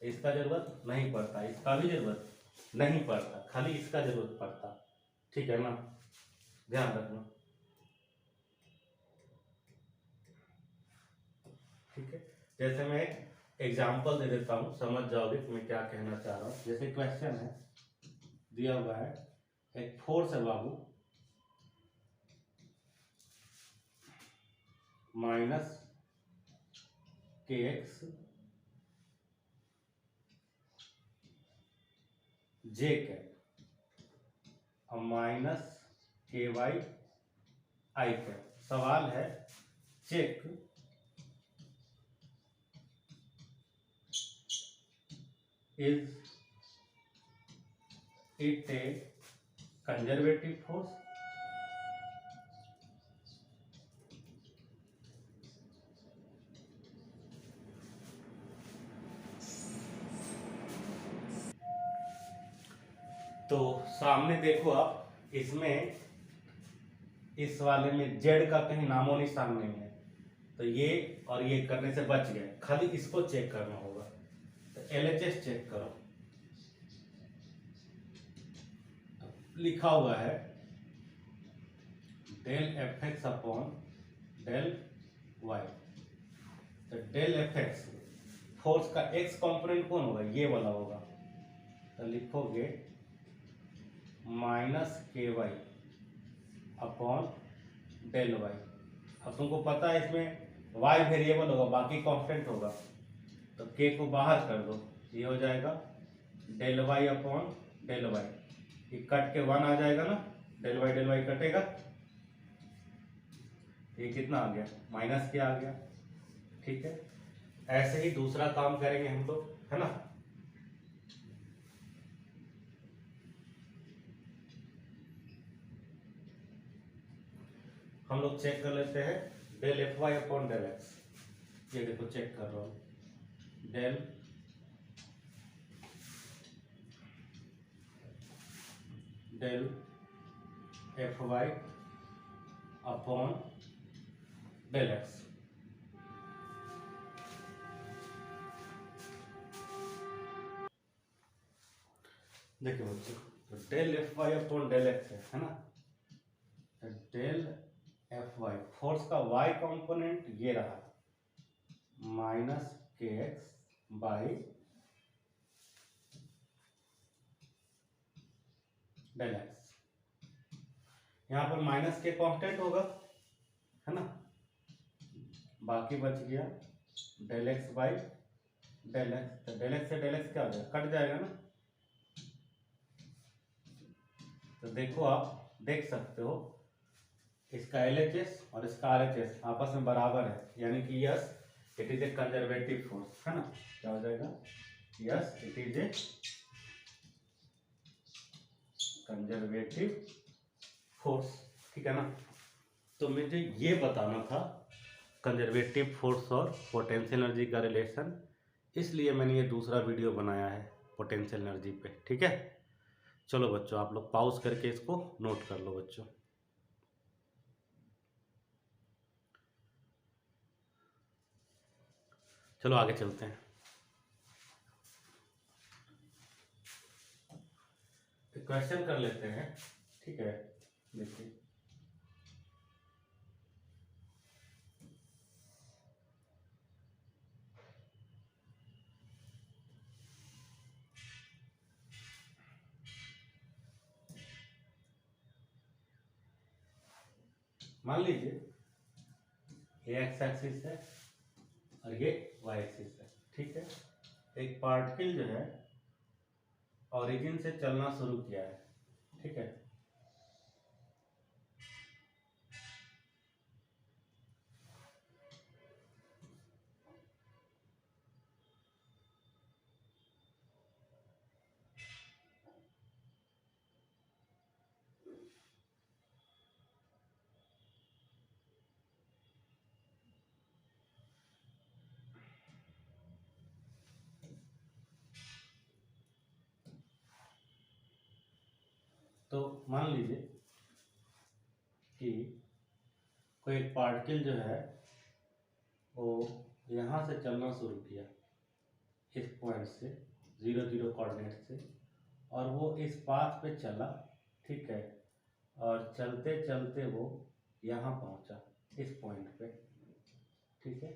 इसका जरूरत नहीं पड़ता, इसका भी जरूरत नहीं पड़ता, खाली इसका जरूरत पड़ता। ठीक है ना, ध्यान रखना। ठीक है, जैसे मैं एग्जाम्पल दे देता हूँ, समझ जाओगे कि मैं क्या कहना चाह रहा हूँ। जैसे क्वेश्चन है दिया हुआ है, एक फोर्स है बाबू minus K X J cap और minus K Y I cap. सवाल है check is it a conservative force. तो सामने देखो आप, इसमें इस वाले में जेड का कहीं नामो निशान नहीं है, तो ये और ये करने से बच गए। खाली इसको चेक करना होगा। तो LHS चेक करो, लिखा हुआ है del F X upon del Y. तो डेल एफ एक्स फोर्स का एक्स कंपोनेंट कौन होगा, ये वाला होगा। तो लिखोगे minus K Y upon del Y. अब तुमको पता है इसमें वाई वेरिएबल होगा, बाकी कांस्टेंट होगा, तो के को बाहर कर दो, ये हो जाएगा del Y upon del Y. ये कट के 1 आ जाएगा ना, डेल वाई कटेगा, ये कितना आ गया, माइनस के आ गया। ठीक है, ऐसे ही दूसरा काम करेंगे हम लोग, है ना। हम लोग चेक कर लेते हैं del F Y upon del X. ये देखो चेक कर रहा हूं, del del F Y upon del X. देखिए बच्चों, तो del F Y upon del X है ना। तो डेल एफ वाई फोर्स का वाई कंपोनेंट ये रहा, minus K x by del x. यहाँ पर माइनस के कांस्टेंट होगा, है ना, बाकी बच गया del X by del X. तो डेल एक्स से डेल एक्स क्या हो जाएगा, कट जाएगा ना। तो देखो, आप देख सकते हो इसका LHS और इसका RHS आपस में बराबर है, यानी कि yes it is a conservative force, है ना। क्या हो जाएगा, yes it is a conservative force. ठीक है ना। तो मुझे ये बताना था कंजर्वेटिव फोर्स और पोटेंशियल एनर्जी का रिलेशन, इसलिए मैंने ये दूसरा वीडियो बनाया है पोटेंशियल एनर्जी पे। ठीक है, चलो बच्चों, आप लोग पॉज करके इसको नोट कर लो बच्चों। चलो आगे चलते हैं। क्वेश्चन कर लेते हैं। ठीक है, देखिए मान लीजिए ये एक्स एक्सिस है और ये वाई एक्सिस है। ठीक है, एक पार्टिकल जो है ओरिजिन से चलना शुरू किया है। ठीक है, तो मान लीजिए कि कोई एक पार्टिकल जो है वो यहाँ से चलना शुरू किया इस पॉइंट से 0 0 कोऑर्डिनेट से, और वो इस पाथ पे चला, ठीक है, और चलते चलते वो यहाँ पहुँचा इस पॉइंट पे, ठीक है।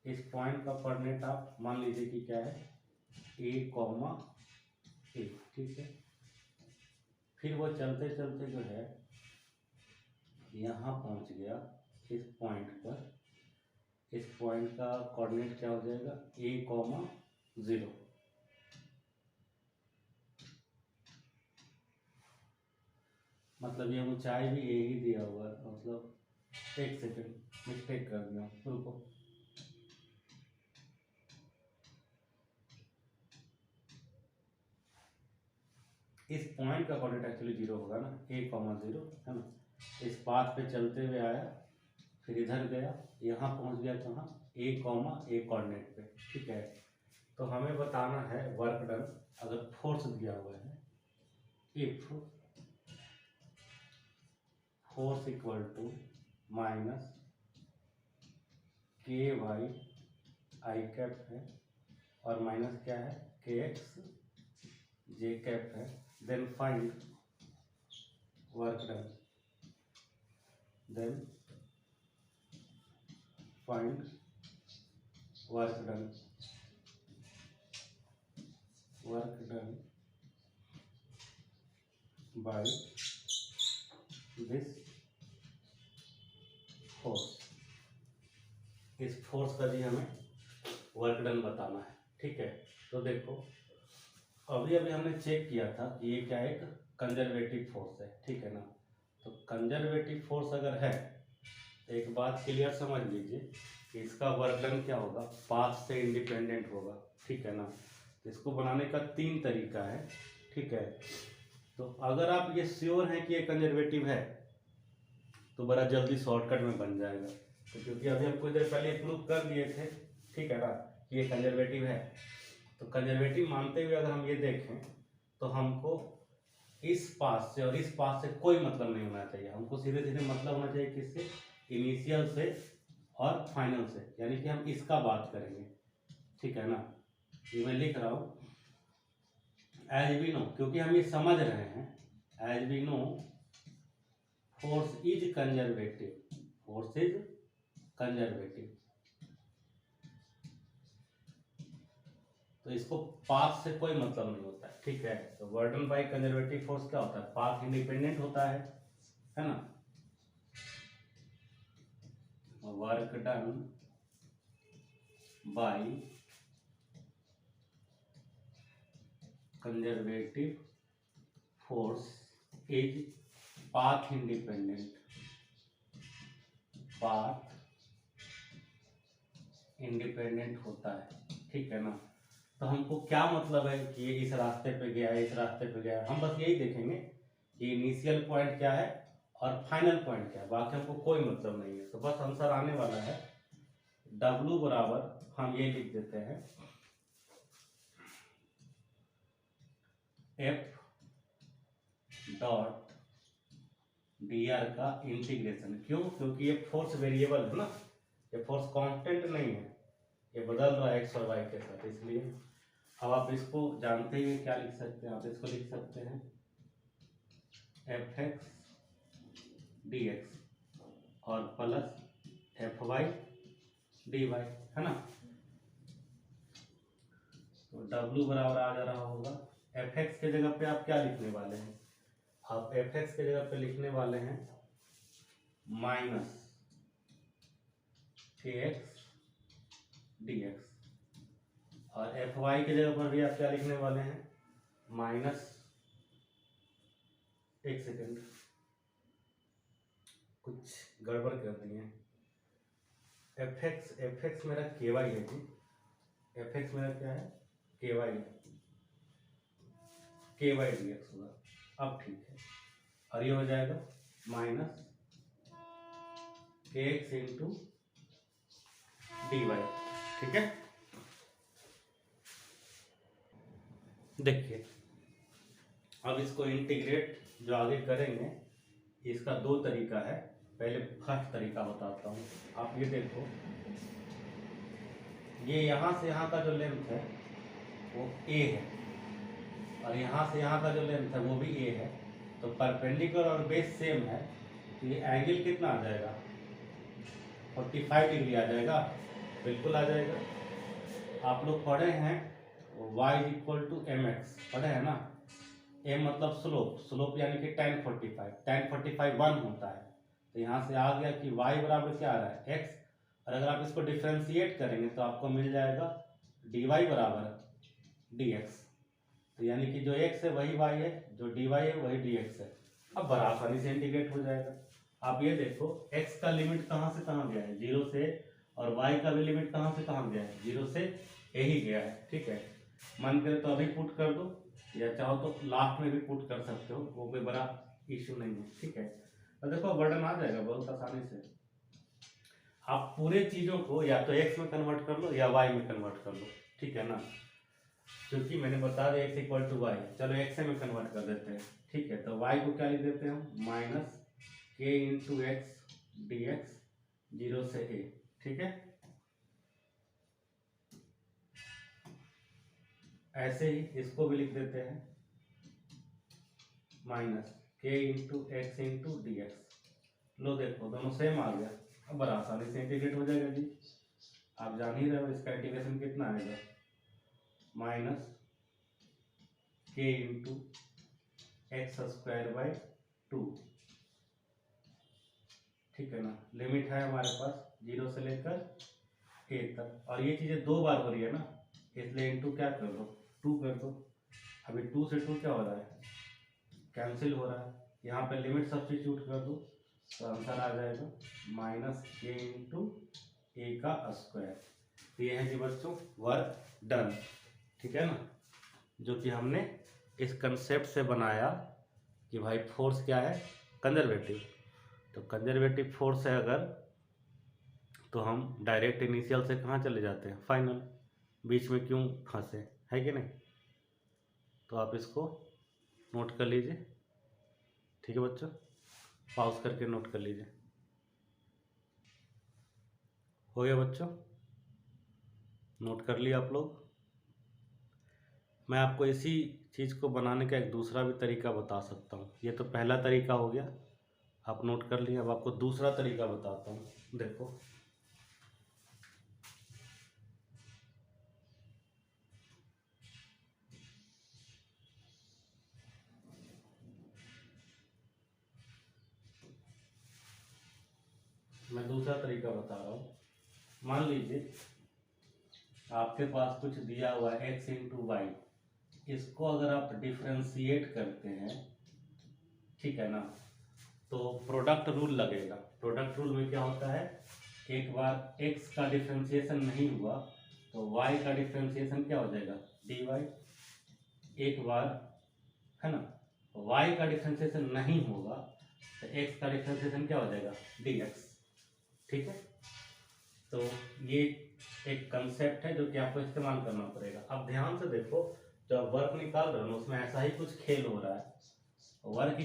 इस पॉइंट का कोऑर्डिनेट आप मान लीजिए कि क्या है, A, A, ठीक है। फिर वो चलते चलते जो है यहाँ पहुँच गया इस पॉइंट पर। इस पॉइंट का कोऑर्डिनेट क्या हो जाएगा, A, 0। मतलब ये ऊंचाई भी A ही दिया हुआ है, मतलब एक सेकंड मिस्टेक कर दिया, रुको। इस पॉइंट का कोऑर्डिनेट एक्चुअली 0 होगा ना, A, 0 है ना। इस पाथ पे चलते हुए आया, फिर इधर गया, यहाँ पहुँच गया कहाँ, A, A कोऑर्डिनेट पे, ठीक है। तो हमें बताना है वर्क डन अगर फोर्स दिया हुआ है, if force equal to minus K Y I cap है, और माइनस क्या है, के एक्स जे कैप है, then find work done, then find work done by this force. इस फोर्स का भी हमें वर्क डन बताना है, ठीक है। तो देखो अभी हमने चेक किया था कि ये क्या एक कंजर्वेटिव फोर्स है, ठीक है ना। तो कंजर्वेटिव फोर्स अगर है तो एक बात क्लियर समझ लीजिए कि इसका वर्क डन क्या होगा, पाथ से इंडिपेंडेंट होगा, ठीक है ना। तो इसको बनाने का 3 तरीका है, ठीक है। तो अगर आप ये श्योर हैं कि ये कंजर्वेटिव है तो बड़ा जल्दी शॉर्टकट में बन जाएगा। तो क्योंकि अभी हम कुछ देर पहले प्रूव कर दिए थे, ठीक है ना, कि ये कंजर्वेटिव है। तो कंजर्वेटिव मानते हुए अगर हम ये देखें तो हमको इस पास से और इस पास से कोई मतलब नहीं होना चाहिए, हमको सीधे सीधे मतलब होना चाहिए किससे, इनिशियल से और फाइनल से, यानी कि हम इसका बात करेंगे, ठीक है ना। ये मैं लिख रहा हूँ एज वी नो, क्योंकि हम ये समझ रहे हैं, as we know force is conservative, force is conservative. तो इसको पाथ से कोई मतलब नहीं होता है, ठीक है। तो work done by conservative force क्या होता है, पाथ इंडिपेंडेंट होता है ना। Work done by conservative force is path independent, path independent होता है, ठीक है ना। तो हमको क्या मतलब है कि ये इस रास्ते पे गया है, इस रास्ते पे गया है, हम बस यही देखेंगे कि इनिशियल पॉइंट क्या है और फाइनल पॉइंट क्या है, बाकी हमको कोई मतलब नहीं है। तो बस आंसर आने वाला है W बराबर, हम ये लिख देते हैं F डॉट dr का इंटीग्रेशन। क्यों, क्योंकि ये फोर्स वेरिएबल है ना, ये फोर्स कांस्टेंट नहीं है, ये बदल रहा है x और y के साथ, इसलिए अब आप इसको जानते ही क्या लिख सकते हैं, आप इसको लिख सकते हैं fx dx और प्लस fy dy, है ना। तो w बराबर आ जा रहा होगा, fx के जगह पे आप क्या लिखने वाले हैं, आप fx के जगह पे लिखने वाले हैं माइनस kx dx, और fy की जगह पर भी आप क्या लिखने वाले हैं, माइनस, एक सेकेंड कुछ गड़बड़ कर दी है, fx मेरा ky है जी, fx मेरा क्या है, ky dx होगा, अब ठीक है। और ये हो जाएगा माइनस kx इंटू dy, ठीक है। देखिए अब इसको इंटीग्रेट जो आगे करेंगे इसका दो तरीका है। पहले फर्स्ट तरीका बताता हूँ। आप ये देखो, ये यहाँ से यहाँ का जो लेंथ है वो a है और यहाँ से यहाँ का जो लेंथ है वो भी a है, तो परपेंडिकुलर और बेस सेम है, तो ये एंगल कितना आ जाएगा, 45 डिग्री आ जाएगा। बिल्कुल आ जाएगा। आप लोग पढ़े हैं y = mx, पढ़े हैं ना। m मतलब स्लोप, स्लोप यानी कि tan 45, tan 45 1 होता है। तो यहाँ से आ गया कि y बराबर क्या आ रहा है, x। और अगर आप इसको डिफ्रेंशिएट करेंगे तो आपको मिल जाएगा dy बराबर dx। तो यानी कि जो x है वही y है, जो dy है वही dx है। अब बड़ा आसानी से इंटीग्रेट हो जाएगा। आप ये देखो, x का लिमिट कहाँ से कहाँ गया है, 0 से, और y का भी लिमिट कहाँ से कहाँ गया है, 0 से a ही गया है। ठीक है, मन करे तो अभी पुट कर दो, या चाहो तो लास्ट में भी पुट कर सकते हो, वो कोई बड़ा इश्यू नहीं है। ठीक है, तो देखो वर्डन आ जाएगा बहुत आसानी से। आप पूरे चीज़ों को या तो x में कन्वर्ट कर लो या y में कन्वर्ट कर लो। ठीक है ना, क्योंकि मैंने बता दिया x = y, चलो x में कन्वर्ट कर देते हैं। ठीक है, तो y को क्या लिख देते हैं हम, -k × x dx 0 से a। ठीक है, ऐसे ही इसको भी लिख देते हैं -k × x × dx। लो देखो दोनों सेम आ गया। अब बड़ा आसानी से इंटीग्रेट हो जाएगा जी। आप जान ही रहे हो इसका इंटीग्रेशन कितना आएगा, -k × x² / 2। ठीक है ना, लिमिट है हमारे पास 0 से लेकर a तक, और ये चीज़ें दो बार हो रही है ना, इसलिए इंटू क्या कर दो, 2 कर दो। अभी 2 से 2 क्या हो रहा है, कैंसिल हो रहा है। यहाँ पे लिमिट सब्स्टिट्यूट कर दो तो आंसर आ जाएगा -k × a²। तो ये है जी बच्चों वर्क डन। ठीक है ना, जो कि हमने इस कंसेप्ट से बनाया कि भाई फोर्स क्या है, कंजर्वेटिव। तो कंजर्वेटिव फोर्स है अगर, तो हम डायरेक्ट इनिशियल से कहाँ चले जाते हैं, फाइनल। बीच में क्यों फंसे, है कि नहीं। तो आप इसको नोट कर लीजिए। ठीक है बच्चों, पॉज करके नोट कर लीजिए। हो गया बच्चों, नोट कर लिया आप लोग। मैं आपको इसी चीज़ को बनाने का एक दूसरा भी तरीका बता सकता हूँ। ये तो पहला तरीका हो गया, आप नोट कर लिए। अब आपको दूसरा तरीका बताता हूँ। देखो, मैं दूसरा तरीका बता रहा हूँ। मान लीजिए आपके पास कुछ दिया हुआ है x × y, इसको अगर आप डिफ्रेंशिएट करते हैं, ठीक है ना, तो प्रोडक्ट रूल लगेगा। प्रोडक्ट रूल में क्या होता है, एक बार x का डिफ्रेंशिएशन नहीं हुआ तो y का डिफ्रेंशिएशन क्या हो जाएगा, dy। एक बार है ना y का डिफ्रेंशिएशन नहीं होगा तो x का डिफ्रेंशिएशन क्या हो जाएगा, dx। ठीक है, तो ये एक कंसेप्ट है जो कि आपको इस्तेमाल करना पड़ेगा। अब ध्यान से देखो, जब वर्क निकाल रहे हो उसमें ऐसा ही कुछ खेल हो रहा है। वर्क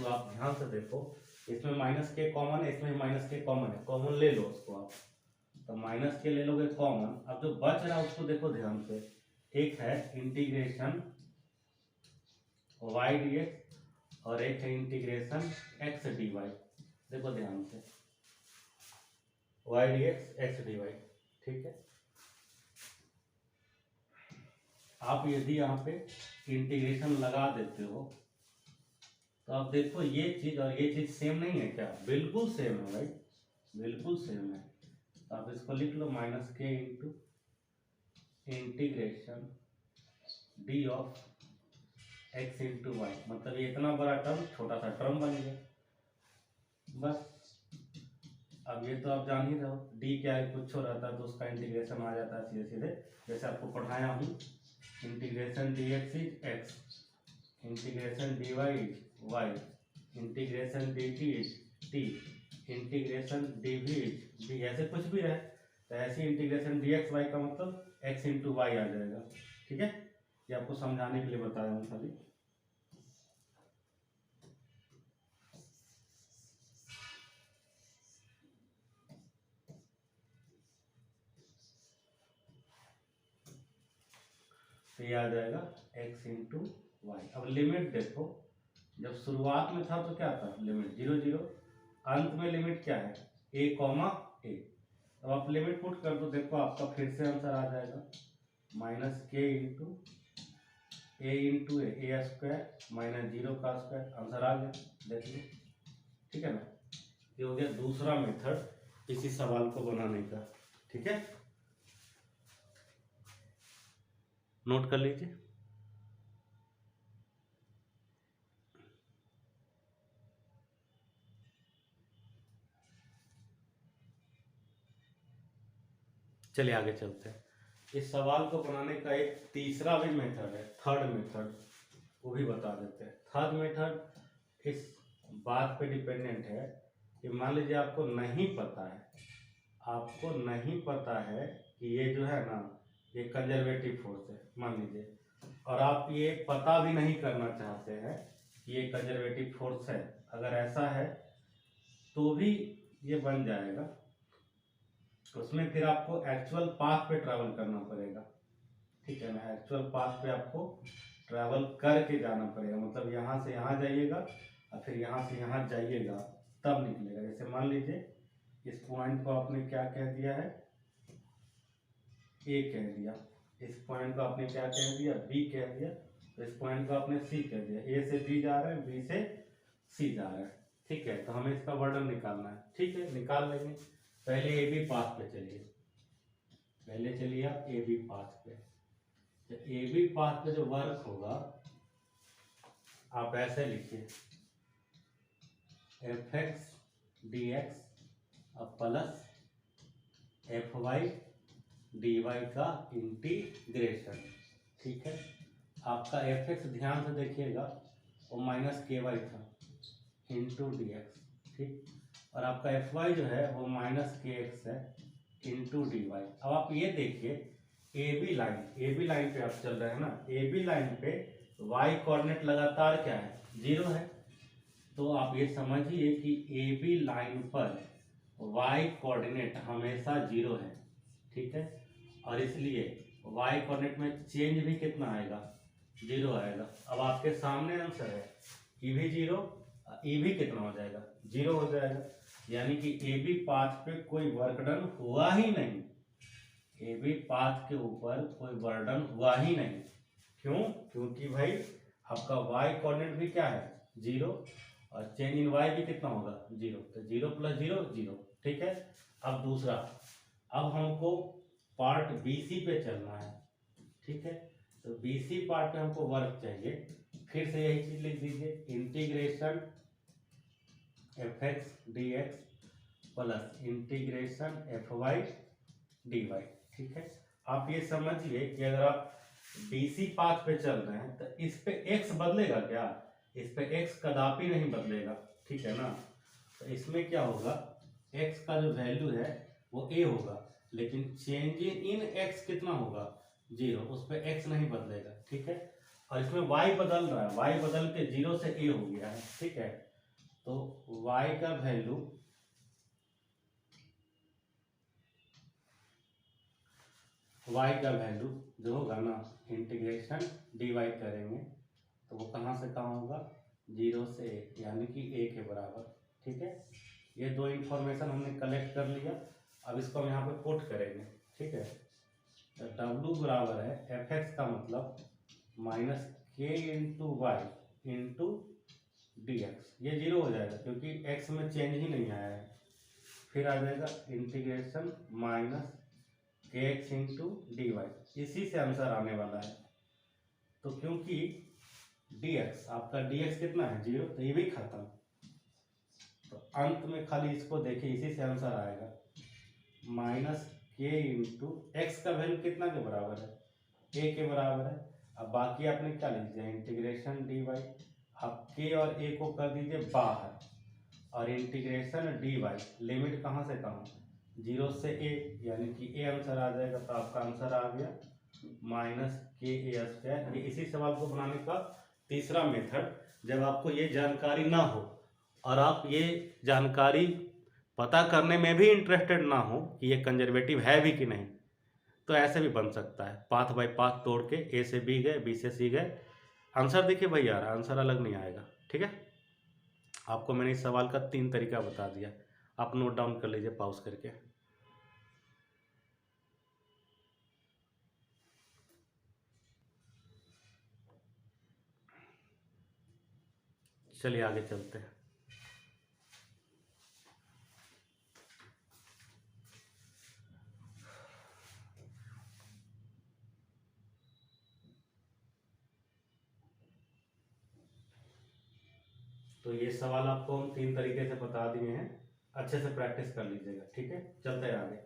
= आप ध्यान से देखो, इसमें -k कॉमन है, इसमें -k कॉमन है, कॉमन ले लो उसको आप। तो -k ले लोगे कॉमन। अब जो बच रहा है उसको देखो ध्यान से, एक है इंटीग्रेशन y dx और एक है इंटीग्रेशन x dy। देखो ध्यान से, y dx x dy। ठीक है, आप यदि यहाँ पे इंटीग्रेशन लगा देते हो तो आप देखो ये चीज और ये चीज सेम नहीं है क्या, बिल्कुल सेम है भाई, बिल्कुल सेम है। तो आप इसको लिख लो -k × integration d of x × y। मतलब ये इतना बड़ा टर्म छोटा सा टर्म बन गया बस। अब ये तो आप जान ही रहे हो, d क्या है, कुछ हो रहता है तो उसका इंटीग्रेशन आ जाता है सीधे सीधे, जैसे आपको पढ़ाया हूँ। Integration dx is x, integration dy is y, integration dt is t, integration dv is v। ऐसे कुछ भी रहे तो ऐसे इंटीग्रेशन dx y का मतलब x × y आ जाएगा। ठीक है, ये आपको समझाने के लिए बताया हूँ खाली। तो ये आ जाएगा x इंटू वाई। अब लिमिट देखो, जब शुरुआत में था तो क्या था, लिमिट 0 0, अंत में लिमिट क्या है a कॉमा ए। अब आप लिमिट पुट कर दो, देखो आपका फिर से आंसर आ जाएगा माइनस के इंटू ए स्क्वायर माइनस 0 का स्क्वायर, आंसर आ गया, देख लो, ठीक है ना। ये हो गया दूसरा मेथड इसी सवाल को बनाने का, ठीक है, नोट कर लीजिए। चलिए आगे चलते हैं। इस सवाल को बनाने का एक तीसरा भी मेथड है, थर्ड मेथड, वो भी बता देते हैं। थर्ड मेथड इस बात पे डिपेंडेंट है कि मान लीजिए आपको नहीं पता है कि ये जो है ना ये कंजर्वेटिव फोर्स है, मान लीजिए, और आप ये पता भी नहीं करना चाहते हैं कि ये कंजर्वेटिव फोर्स है। अगर ऐसा है तो भी ये बन जाएगा, उसमें फिर आपको एक्चुअल पाथ पे ट्रैवल करना पड़ेगा, ठीक है ना। एक्चुअल पाथ पे आपको ट्रैवल करके जाना पड़ेगा, मतलब यहाँ से यहाँ जाइएगा और फिर यहाँ से यहाँ जाइएगा, तब निकलेगा। जैसे मान लीजिए इस पॉइंट को आपने क्या कह दिया है, ए कह दिया, इस पॉइंट को आपने क्या कह दिया, बी कह दिया, तो इस पॉइंट को आपने सी कह दिया। ए से बी जा रहा है, बी से सी जा रहा है, ठीक है। तो हमें इसका वर्णन निकालना है, ठीक है, निकाल लेंगे। पहले ए बी पाथ पे चलिए, पहले चलिए आप ए बी पाथ पे। तो ए बी पाथ पे जो वर्क होगा आप ऐसे लिखिए, F x D x plus F Y D Y का इंटीग्रेशन, ठीक है। आपका एफ एक्स ध्यान से देखिएगा वो माइनस के वाई था इंटू डी एक्स, ठीक, और आपका एफ वाई जो है वो माइनस के एक्स है इंटू डी वाई। अब आप ये देखिए ए बी लाइन पे आप चल रहे हैं ना, ए बी लाइन पे वाई कोऑर्डिनेट लगातार क्या है, 0 है। तो आप ये समझिए कि ए बी लाइन पर वाई कोऑर्डिनेट हमेशा 0 है, ठीक है, और इसलिए वाई कोऑर्डिनेट में चेंज भी कितना आएगा, 0 आएगा। अब आपके सामने आंसर है ई भी 0, ई भी कितना हो जाएगा, 0 हो जाएगा, यानी कि ए बी पाथ पे कोई वर्क डन हुआ ही नहीं, ए बी पाथ के ऊपर कोई वर्डन हुआ ही नहीं। क्यों, क्योंकि भाई आपका y कोऑर्डिनेट भी क्या है, 0, और चेंज इन y भी कितना होगा, 0, तो 0 + 0 0, ठीक है। अब दूसरा, अब हमको पार्ट BC पे चलना है, ठीक है। तो BC पार्ट पे हमको वर्क चाहिए, फिर से यही चीज लिख दीजिए, integration f x D x plus integration f Y D y, ठीक है। आप ये समझिए कि अगर आप BC पाथ पे चल रहे हैं तो इस पे x बदलेगा क्या, इस पे x कदापि नहीं बदलेगा, ठीक है ना। तो इसमें क्या होगा, x का जो वैल्यू है वो a होगा, लेकिन चेंज इन x कितना होगा, 0, उस पे x नहीं बदलेगा, ठीक है। और इसमें y बदल रहा है, y बदल के 0 से a हो गया है, ठीक है। तो y का वैल्यू जो होगा ना, इंटीग्रेशन dy करेंगे तो वो कहाँ से कहाँ होगा, 0 से 1, यानी कि a के बराबर, ठीक है। ये दो इंफॉर्मेशन हमने कलेक्ट कर लिया, अब इसको हम यहाँ पे पुट करेंगे, ठीक है। तो w बराबर है एफ एक्स का मतलब माइनस के into y into D x, ये 0 हो जाएगा क्योंकि x में चेंज ही नहीं आया है। फिर आ जाएगा integration minus K x into D Y, इसी से आंसर आने वाला है। तो क्योंकि dx आपका dx कितना है, 0, तो ये भी खत्म, तो अंत में खाली इसको देखिए, इसी से आंसर आएगा माइनस के इंटू एक्स का वैल्यू कितना के बराबर है, a के बराबर है। अब बाकी आपने क्या लिख दिया, इंटीग्रेशन डी वाई, आप k और a को कर दीजिए बाहर, और इंटीग्रेशन डी वाई, लिमिट कहाँ से कहाँ, 0 से a, यानी कि a आंसर आ जाएगा। तो आपका आंसर आ गया माइनस के ए स्क्वायर। ये इसी सवाल को बनाने का तीसरा मेथड, जब आपको ये जानकारी ना हो और आप ये जानकारी पता करने में भी इंटरेस्टेड ना हो कि ये कंजर्वेटिव है भी कि नहीं, तो ऐसे भी बन सकता है, पाथ बाय पाथ तोड़ के ए से बी गए, बी से सी गए, आंसर देखिए वही आ रहा है, आंसर अलग नहीं आएगा। ठीक है, आपको मैंने इस सवाल का 3 तरीका बता दिया, आप नोट डाउन कर लीजिए पॉज करके। चलिए आगे चलते हैं। तो ये सवाल आपको हम 3 तरीके से बता दिए हैं, अच्छे से प्रैक्टिस कर लीजिएगा। ठीक है, चलते हैं आगे।